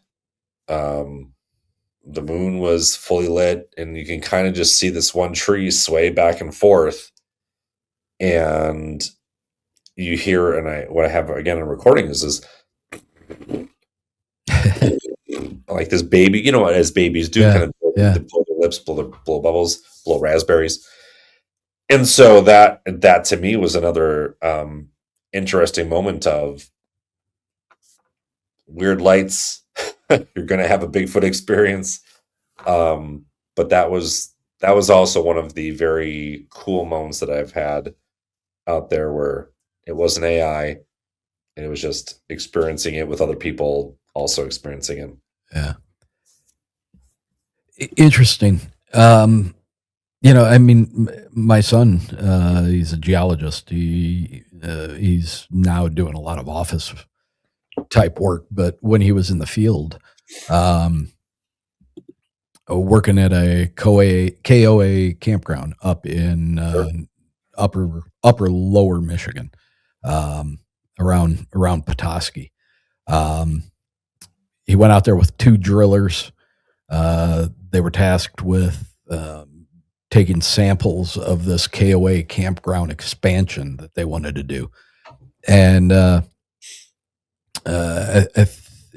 The moon was fully lit, and you can kind of just see this one tree sway back and forth. And you hear, and what I have again in recording is this like this baby, you know what, as babies do, kind of Yeah. blow their lips, blow bubbles, blow raspberries. And so that to me was another interesting moment of weird lights. You're going to have a Bigfoot experience. But that was also one of the very cool moments that I've had out there where it wasn't AI and it was just experiencing it with other people also experiencing it. Yeah. Interesting. I mean, my son, he's a geologist. He's now doing a lot of office type work, but when he was in the field, working at a KOA campground up in upper lower Michigan, around Petoskey. He went out there with 2 drillers. They were tasked with taking samples of this KOA campground expansion that they wanted to do. And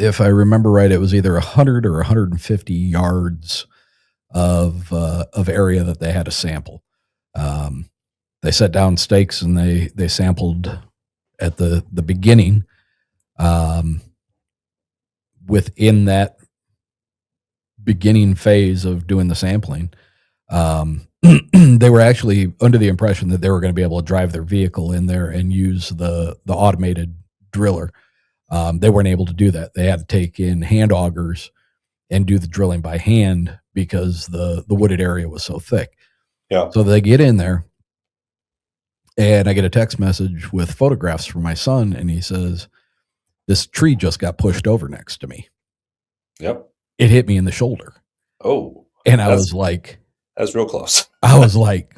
if I remember right, it was either 100 or 150 yards of area that they had to sample. They set down stakes and they sampled at the beginning. Within that beginning phase of doing the sampling, they were actually under the impression that they were going to be able to drive their vehicle in there and use the automated driller. They weren't able to do that. They had to take in hand augers and do the drilling by hand because the wooded area was so thick. Yeah. So they get in there, and I get a text message with photographs from my son, and he says, "This tree just got pushed over next to me. Yep. It hit me in the shoulder." Oh. And I was like, that's real close. I was like,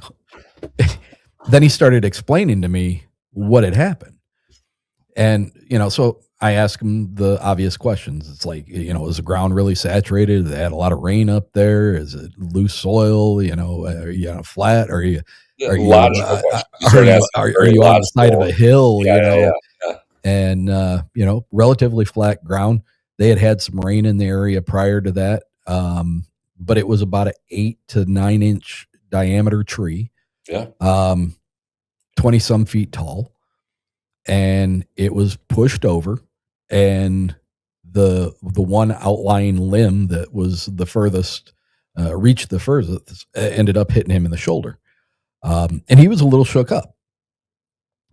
then he started explaining to me what had happened. And, so I asked him the obvious questions. It's like, is the ground really saturated? They had a lot of rain up there. Is it loose soil? Are you on a flat? Are you Logical questions. Are you on the side of a hill? Yeah. And, relatively flat ground. They had some rain in the area prior to that. But it was about an 8 to 9 inch diameter tree. Yeah. 20 some feet tall. And it was pushed over, and the one outlying limb that was the furthest, reached the furthest, ended up hitting him in the shoulder. And he was a little shook up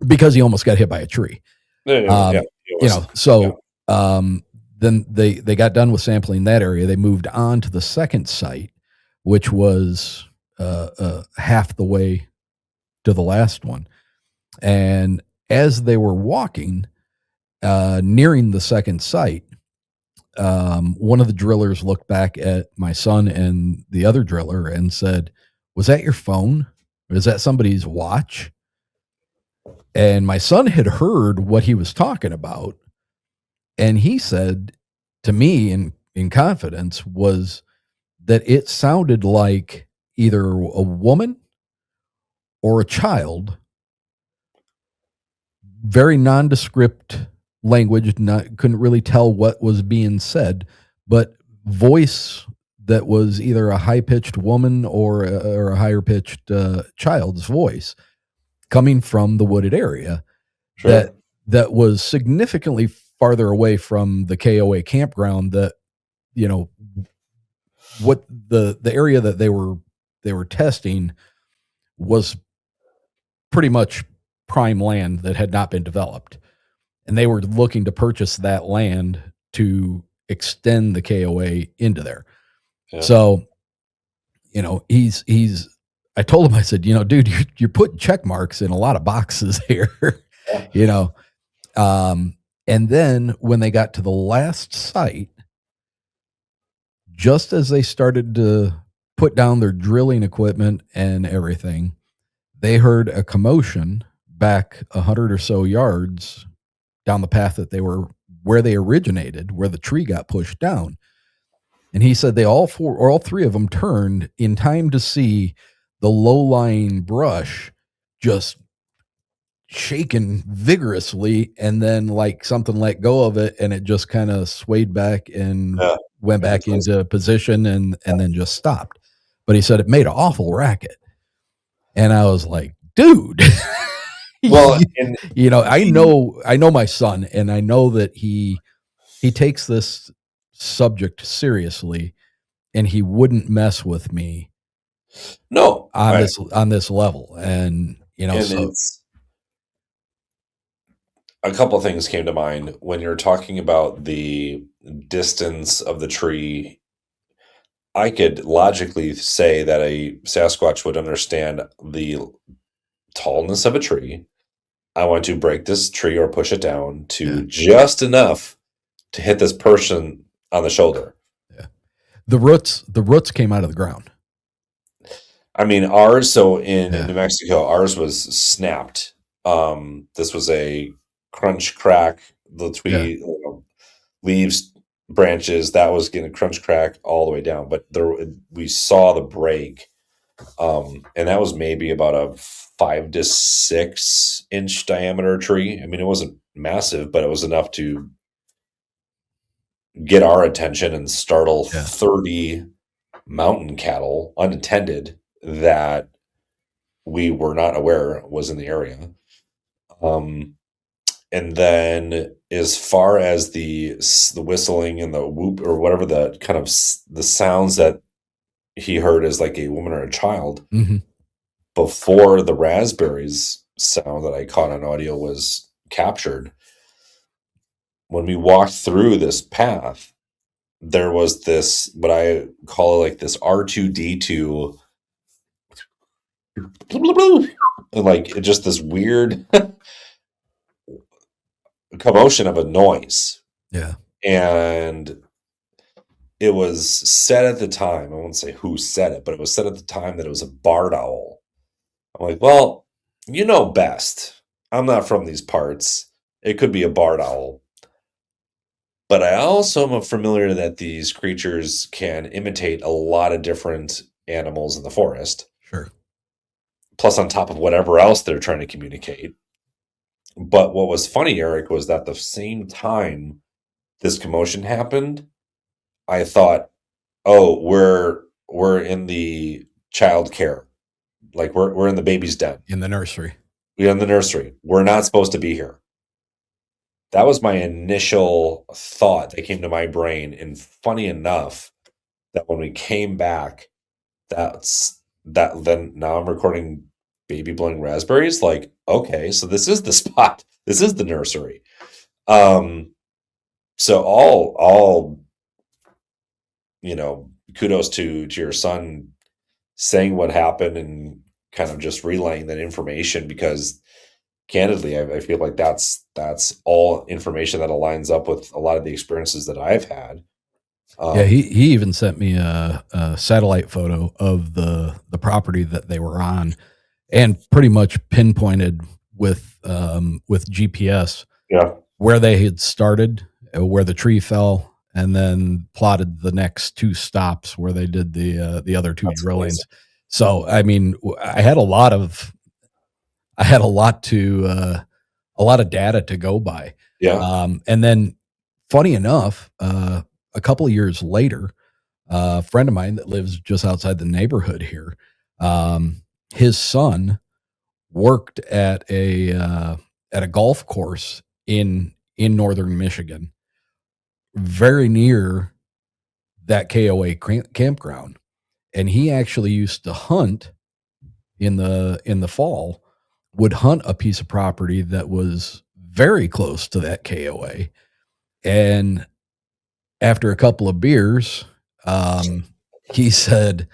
because he almost got hit by a tree. Then they got done with sampling that area. They moved on to the second site, which was half the way to the last one. And as they were walking, nearing the second site, one of the drillers looked back at my son and the other driller and said, "Was that your phone? Or is that somebody's watch?" And my son had heard what he was talking about. And he said to me in confidence was that it sounded like either a woman or a child, very nondescript language, couldn't really tell what was being said, but voice that was either a high-pitched woman or a higher-pitched child's voice coming from the wooded area. Sure. That was significantly farther away from the KOA campground, that what the area that they were testing was pretty much prime land that had not been developed. and they were looking to purchase that land to extend the KOA into there. Yeah. So, I told him, I said, dude, you're putting check marks in a lot of boxes here, Yeah. you know. And then when they got to the last site, just as they started to put down their drilling equipment and everything, they heard a commotion back 100 or so yards down the path that they were, where they originated, where the tree got pushed down. And he said they all three of them turned in time to see the low-lying brush just shaken vigorously, and then like something let go of it, and it just kind of swayed back and Yeah. went back into position, and then just stopped. But he said it made an awful racket, and I was like, dude. Well, and I know my son, and I know that he takes this subject seriously, and he wouldn't mess with me no, on right. this level. And And so it's a couple of things came to mind when you're talking about the distance of the tree. I could logically say that a Sasquatch would understand the tallness of a tree. I want to break this tree or push it down to just enough to hit this person on the shoulder. Yeah. The roots came out of the ground. I mean, ours, so in New Mexico, ours was snapped. This was a crunch crack, the tree, leaves, branches, that was getting crunch crack all the way down. But we saw the break, and that was maybe about a 5 to 6 inch diameter tree. I mean, it wasn't massive, but it was enough to get our attention and startle 30 mountain cattle unattended that we were not aware was in the area. And then as far as the whistling and the whoop or whatever, the kind of the sounds that he heard as like a woman or a child, before the raspberries sound that I caught on audio was captured, when we walked through this path, there was this, what I call it, like this R2D2, like just this weird commotion of a noise. Yeah. And it was said at the time, I won't say who said it, but it was said at the time that it was a barred owl. I'm like, well, you know best. I'm not from these parts. It could be a barred owl. But I also am familiar that these creatures can imitate a lot of different animals in the forest. Sure. Plus on top of whatever else they're trying to communicate. But what was funny, Eric, was that the same time this commotion happened, I thought, oh, we're in the child care. Like we're in the baby's den. In the nursery. We're in the nursery. We're not supposed to be here. That was my initial thought that came to my brain. And funny enough, that when we came back, then now I'm recording baby blowing raspberries. Like, okay, so this is the spot. This is the nursery. So all kudos to your son saying what happened and kind of just relaying that information, because candidly, I feel like that's all information that aligns up with a lot of the experiences that I've had. He even sent me a satellite photo of the property that they were on, and pretty much pinpointed with GPS where they had started, where the tree fell, and then plotted the next 2 stops where they did the other 2 drillings. Amazing. So I mean, I had a lot of data to go by. And then funny enough, a couple of years later, a friend of mine that lives just outside the neighborhood here, his son worked at a golf course in northern Michigan, very near that KOA campground, and he actually used to hunt in the fall. Would hunt a piece of property that was very close to that KOA. And after a couple of beers, he said,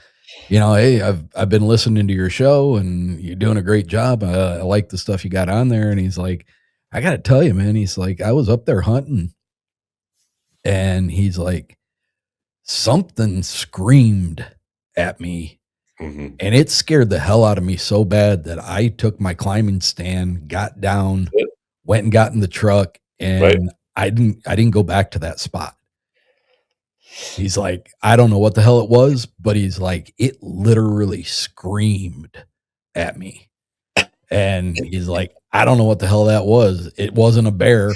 hey, I've been listening to your show and you're doing a great job. I like the stuff you got on there. And he's like, I got to tell you, man, he's like, I was up there hunting and he's like, something screamed at me Mm-hmm. and it scared the hell out of me so bad that I took my climbing stand, got down, went and got in the truck, Right. and I didn't go back to that spot. He's like, I don't know what the hell it was, but he's like, it literally screamed at me. And he's like, I don't know what the hell that was. It wasn't a bear.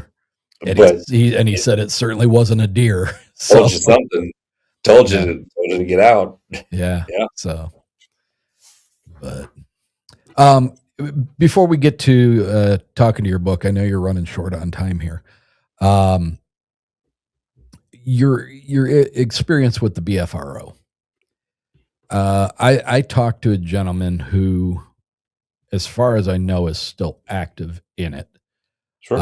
And But he said it certainly wasn't a deer. told So you something. Told yeah, you to get out. yeah. Yeah. So, but before we get to talking to your book, I know you're running short on time here. Your experience with the BFRO. I talked to a gentleman who, as far as I know, is still active in it. Sure.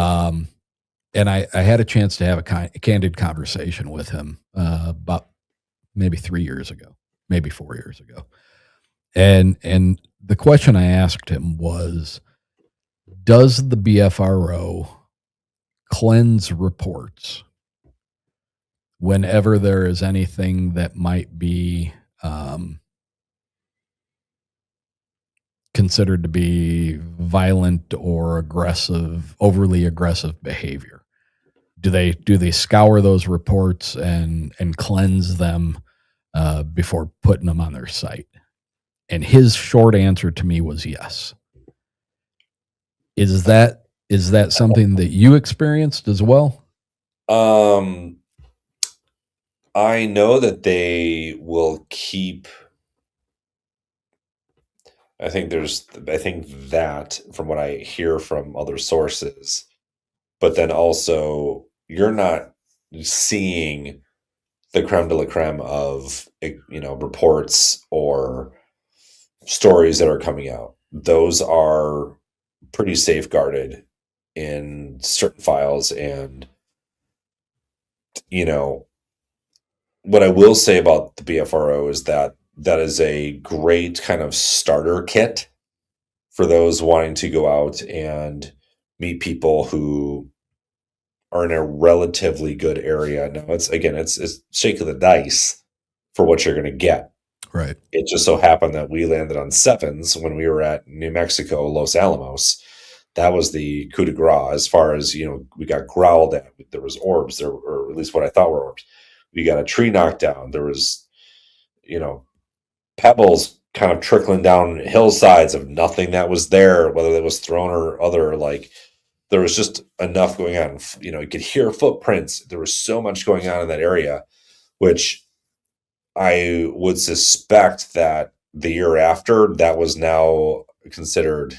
And I had a chance to have a candid conversation with him about maybe 3 years ago, maybe 4 years ago. And the question I asked him was, does the BFRO cleanse reports whenever there is anything that might be considered to be violent or aggressive, overly aggressive behavior? Do they scour those reports and cleanse them before putting them on their site? And his short answer to me was yes. Is that something that you experienced as well? I know that they will keep. I think that from what I hear from other sources, but then also you're not seeing the creme de la creme of reports or stories that are coming out. Those are pretty safeguarded in certain files, and what I will say about the BFRO is that is a great kind of starter kit for those wanting to go out and meet people who are in a relatively good area. Now, it's shaking the dice for what you're going to get. Right. It just so happened that we landed on sevens when we were at New Mexico, Los Alamos. That was the coup de grace. As far as we got growled at. There was orbs there, or at least what I thought were orbs. We got a tree knocked down. There was, pebbles kind of trickling down hillsides of nothing that was there, whether that was thrown or other. Like, there was just enough going on. You could hear footprints. There was so much going on in that area, which I would suspect that the year after that was now considered,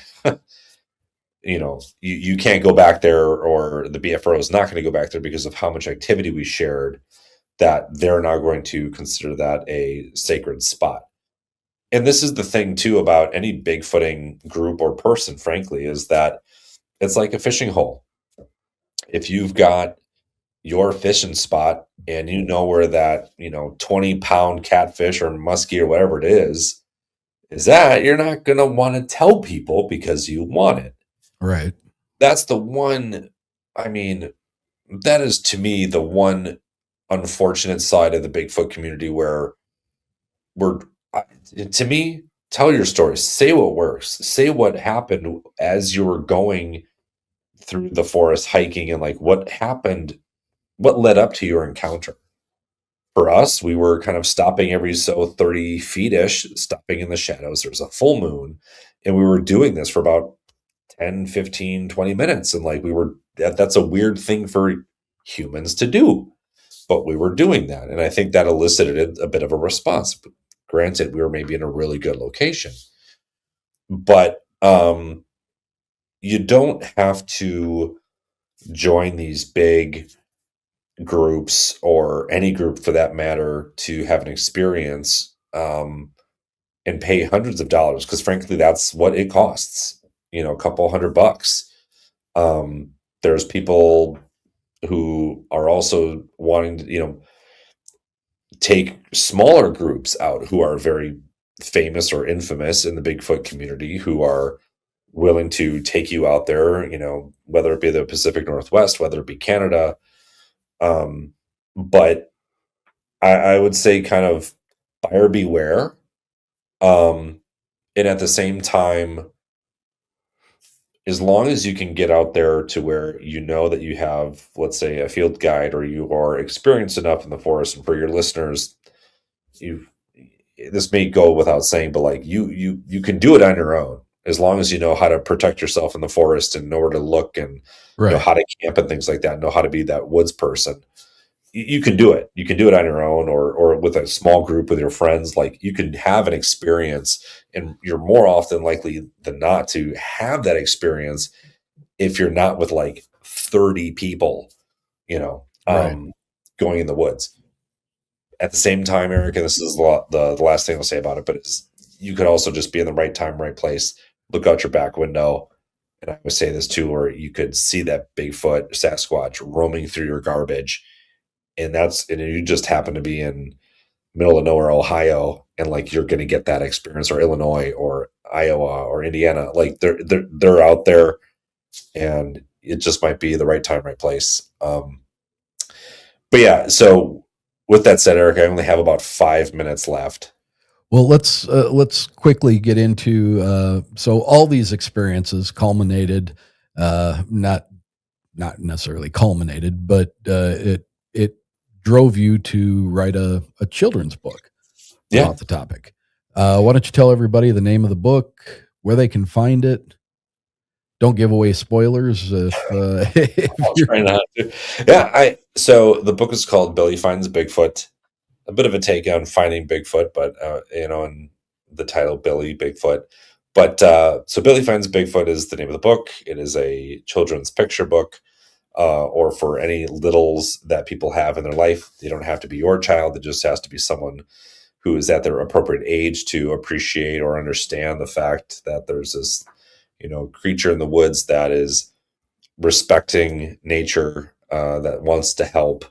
you can't go back there, or the BFRO is not going to go back there because of how much activity we shared, that they're now going to consider that a sacred spot. And this is the thing too about any Bigfooting group or person, frankly, is that it's like a fishing hole. If you've got your fishing spot and you know where that 20-pound catfish or muskie or whatever it is that, you're not going to want to tell people because you want it. Right. That's the one. I mean, that is, to me, the one unfortunate side of the Bigfoot community where to me, tell your story, say what works, say what happened as you were going through the forest hiking, and like what happened, what led up to your encounter. For us, we were kind of stopping every 30 feet-ish, stopping in the shadows. There was a full moon, and we were doing this for about 10, 15, 20 minutes. And like that's a weird thing for humans to do, but we were doing that. And I think that elicited a bit of a response. But granted, we were maybe in a really good location, but you don't have to join these big groups, or any group for that matter, to have an experience and pay hundreds of dollars, because frankly that's what it costs, a couple $100. There's people who are also wanting to, take smaller groups out who are very famous or infamous in the Bigfoot community, who are willing to take you out there, whether it be the Pacific Northwest, whether it be Canada. But I would say kind of buyer beware. Um, and at the same time, as long as you can get out there to where you know that you have, let's say, a field guide, or you are experienced enough in the forest, and for your listeners, you this may go without saying, but like you can do it on your own as long as you know how to protect yourself in the forest and know where to look, and know Right. how to camp and things like that, know how to be that woods person. You can do it. You can do it on your own, or with a small group with your friends. Like, you can have an experience, and you're more often likely than not to have that experience if you're not with like 30 people, you know, Right. um, going in the woods. At the same time, Eric, and this is the last thing I'll say about it, but you could also just be in the right time, right place, look out your back window. And I would say this too, where you could see that Bigfoot, Sasquatch roaming through your garbage. And you just happen to be in middle of nowhere, Ohio, and like you're going to get that experience, or Illinois or Iowa or Indiana. Like they're out there, and it just might be the right time, right place. But yeah, so with that said, Eric, I only have about 5 minutes left. Well, let's quickly get into so all these experiences culminated, not necessarily culminated, but it drove you to write a children's book Yeah, about the topic. Why don't you tell everybody the name of the book, where they can find it? Don't give away spoilers if I'll you're try not to. Yeah, so the book is called Billy Finds Bigfoot. A bit of a take on Finding Bigfoot, but and the title Billy Bigfoot. But so Billy Finds Bigfoot is the name of the book. It is a children's picture book, or for any littles that people have in their life. They don't have to be your child. It just has to be someone who is at their appropriate age to appreciate or understand the fact that there's this, creature in the woods that is respecting nature, that wants to help.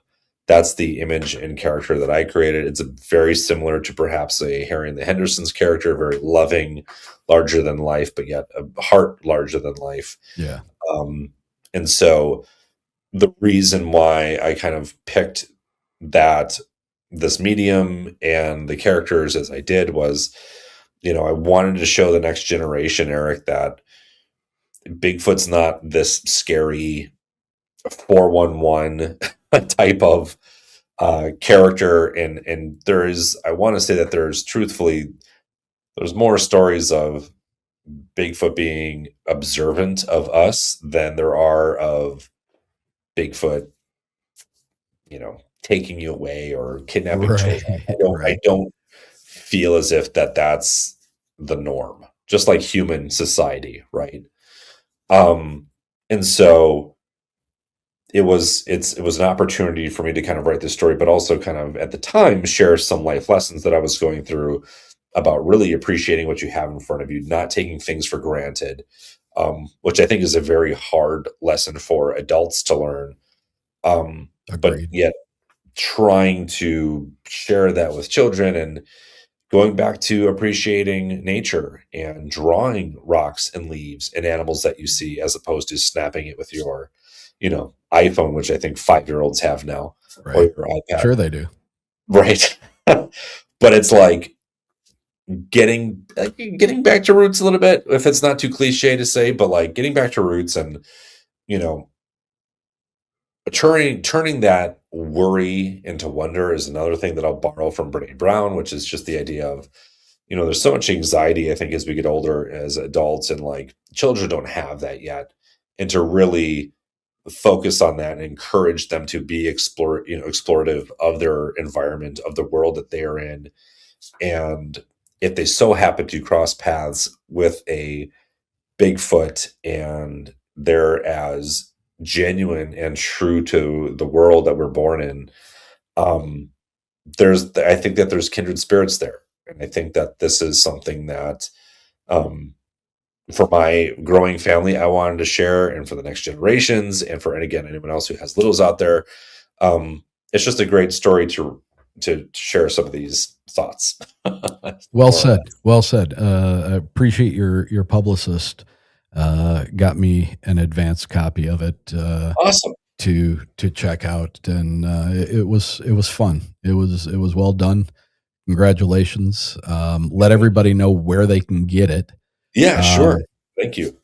That's the image and character that I created. It's very similar to perhaps a Harry and the Hendersons character, very loving, larger than life, but yet a heart larger than life. yeah, Um, and so the reason why I kind of picked that this medium and the characters as I did was, I wanted to show the next generation, Eric, that Bigfoot's not this scary 411 type of character. And I want to say that there's more stories of Bigfoot being observant of us than there are of Bigfoot, taking you away or kidnapping children. right, I right, don't feel as if that's the norm, just like human society, right? Um, and so it was an opportunity for me to kind of write this story, but also kind of at the time share some life lessons that I was going through about really appreciating what you have in front of you, not taking things for granted, which I think is a very hard lesson for adults to learn. But agreed. yet trying to share that with children, and going back to appreciating nature and drawing rocks and leaves and animals that you see, as opposed to snapping it with your, iPhone, which I think 5-year-olds have now, or Right, your iPad. sure they do. Right. But it's like getting back to roots a little bit, if it's not too cliche to say, but like getting back to roots, and, you know, turning that worry into wonder is another thing that I'll borrow from Brene Brown, which is just the idea of, there's so much anxiety, I think, as we get older as adults, and like children don't have that yet. And to really focus on that and encourage them to be explorative of their environment, of the world that they are in. And if they so happen to cross paths with a Bigfoot, and they're as genuine and true to the world that we're born in, um, I think that there's kindred spirits there. And I think that this is something that, um, for my growing family, I wanted to share, and for the next generations, and again, anyone else who has littles out there. It's just a great story to share some of these thoughts. Well said. Well said. I appreciate your publicist got me an advanced copy of it Awesome. to check out, and it was fun. It was well done. Congratulations. Let everybody know where they can get it. Yeah, sure. Thank you.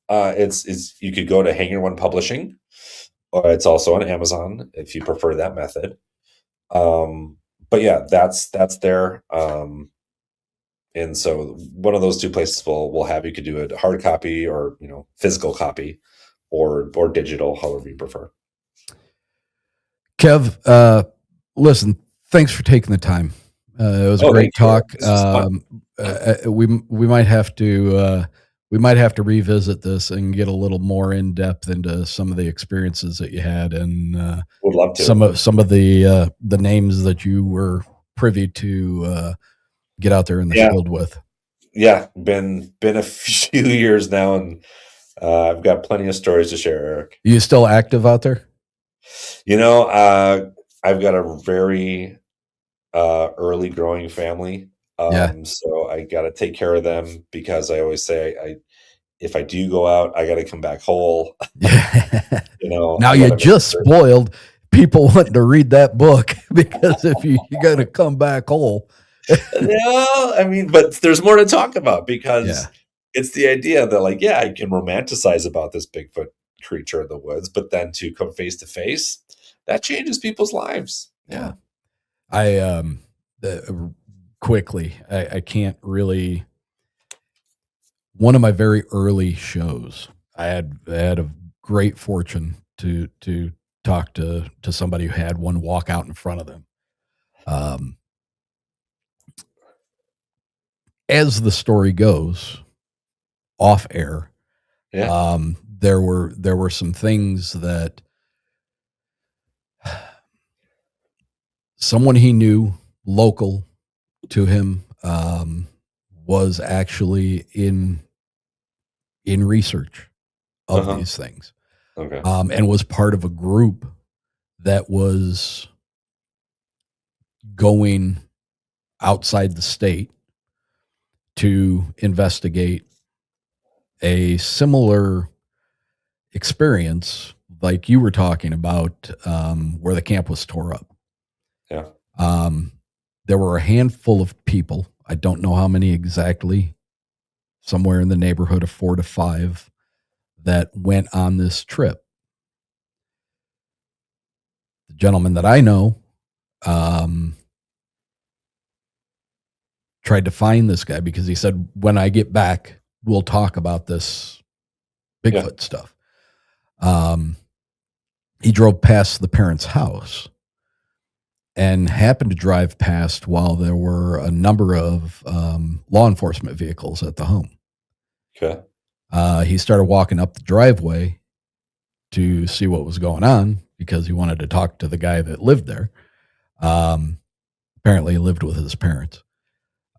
It's you could go to Hanger One Publishing, or it's also on Amazon if you prefer that method. But yeah, that's there. And so one of those two places will have, you could do a hard copy, or physical copy, or digital, however you prefer. Kev, listen, thanks for taking the time. It was a great talk. We might have to revisit this and get a little more in depth into some of the experiences that you had, and would love to. Some of the names that you were privy to get out there in the field with. Yeah, been a few years now, and I've got plenty of stories to share, Eric. Are you still active out there? I've got a very early growing family. So I got to take care of them, because I always say, if I do go out, I got to come back whole. Now you just spoiled people wanting to read that book, because if you got to come back whole. I mean, but there's more to talk about, because it's the idea that, like, I can romanticize about this Bigfoot creature in the woods, but then to come face to face, that changes people's lives. Yeah. I quickly, I can't really. One of my very early shows, I had a great fortune to talk to somebody who had one walk out in front of them. As the story goes, off air, there were some things that someone he knew, local to him, was actually in research of these things, and was part of a group that was going outside the state to investigate a similar experience like you were talking about, where the camp was tore up. There were a handful of people, I don't know how many exactly, somewhere in the neighborhood of 4 to 5, that went on this trip. The gentleman that I know tried to find this guy, because he said, when I get back, we'll talk about this Bigfoot stuff. He drove past the parents' house and happened to drive past while there were a number of law enforcement vehicles at the home. He started walking up the driveway to see what was going on, because he wanted to talk to the guy that lived there. Apparently he lived with his parents,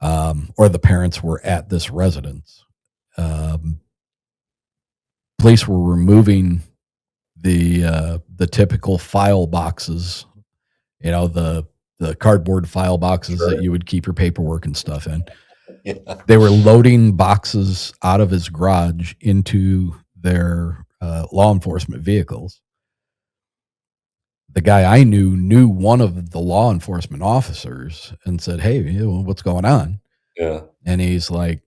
or the parents were at this residence. Police were removing the typical file boxes, the cardboard file boxes that you would keep your paperwork and stuff in. They were loading boxes out of his garage into their law enforcement vehicles. The guy I knew one of the law enforcement officers and said, "Hey, what's going on?" And he's like,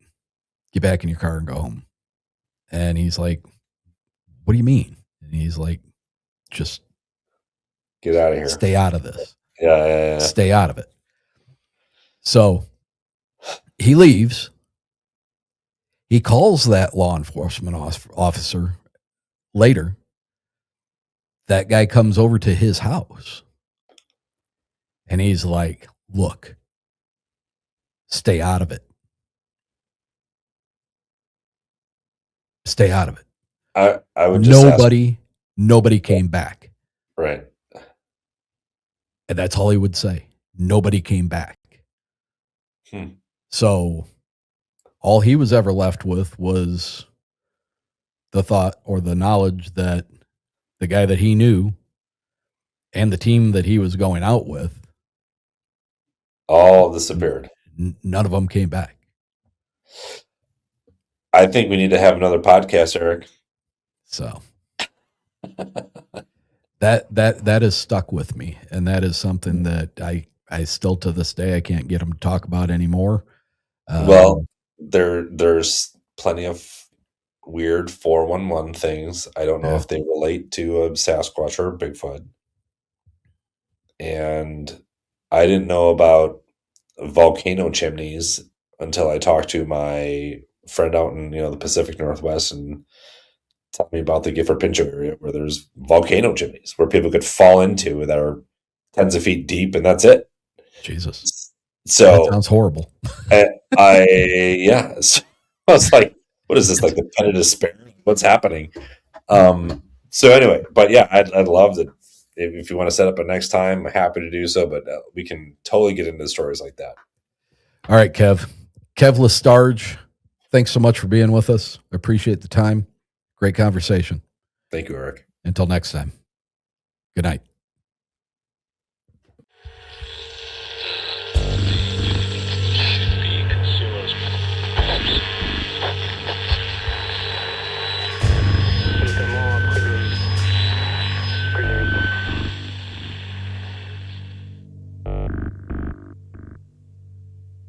"Get back in your car and go home." And he's like, "What do you mean?" And he's like, "Just get out of here. Stay out of this. Yeah. Stay out of it." So he leaves. He calls that law enforcement officer later. That guy comes over to his house and he's like, "Look, stay out of it. Stay out of it." I would just nobody came back. Right. And that's all he would say. Nobody came back. So all he was ever left with was the thought or the knowledge that the guy that he knew and the team that he was going out with all disappeared. none of them came back. I think we need to have another podcast, Eric. So that is stuck with me, and that is something that I still to this day I can't get them to talk about anymore. Well, there's plenty of weird 411 things. I don't know Yeah. if they relate to a Sasquatch or a Bigfoot. And I didn't know about volcano chimneys until I talked to my friend out in the Pacific Northwest and told me about the Gifford Pinchot area where there's volcano chimneys where people could fall into that are tens of feet deep, and that's it. Jesus, that So sounds horrible. so I was like, what is this, like the pen of despair? What's happening? So anyway, but yeah, I'd love to, if you want to set up a next time, I'm happy to do so, but we can totally get into stories like that. All right, Kev LeStarge, thanks so much for being with us. I appreciate the time. Great conversation. Thank you, Eric. Until next time. Good night.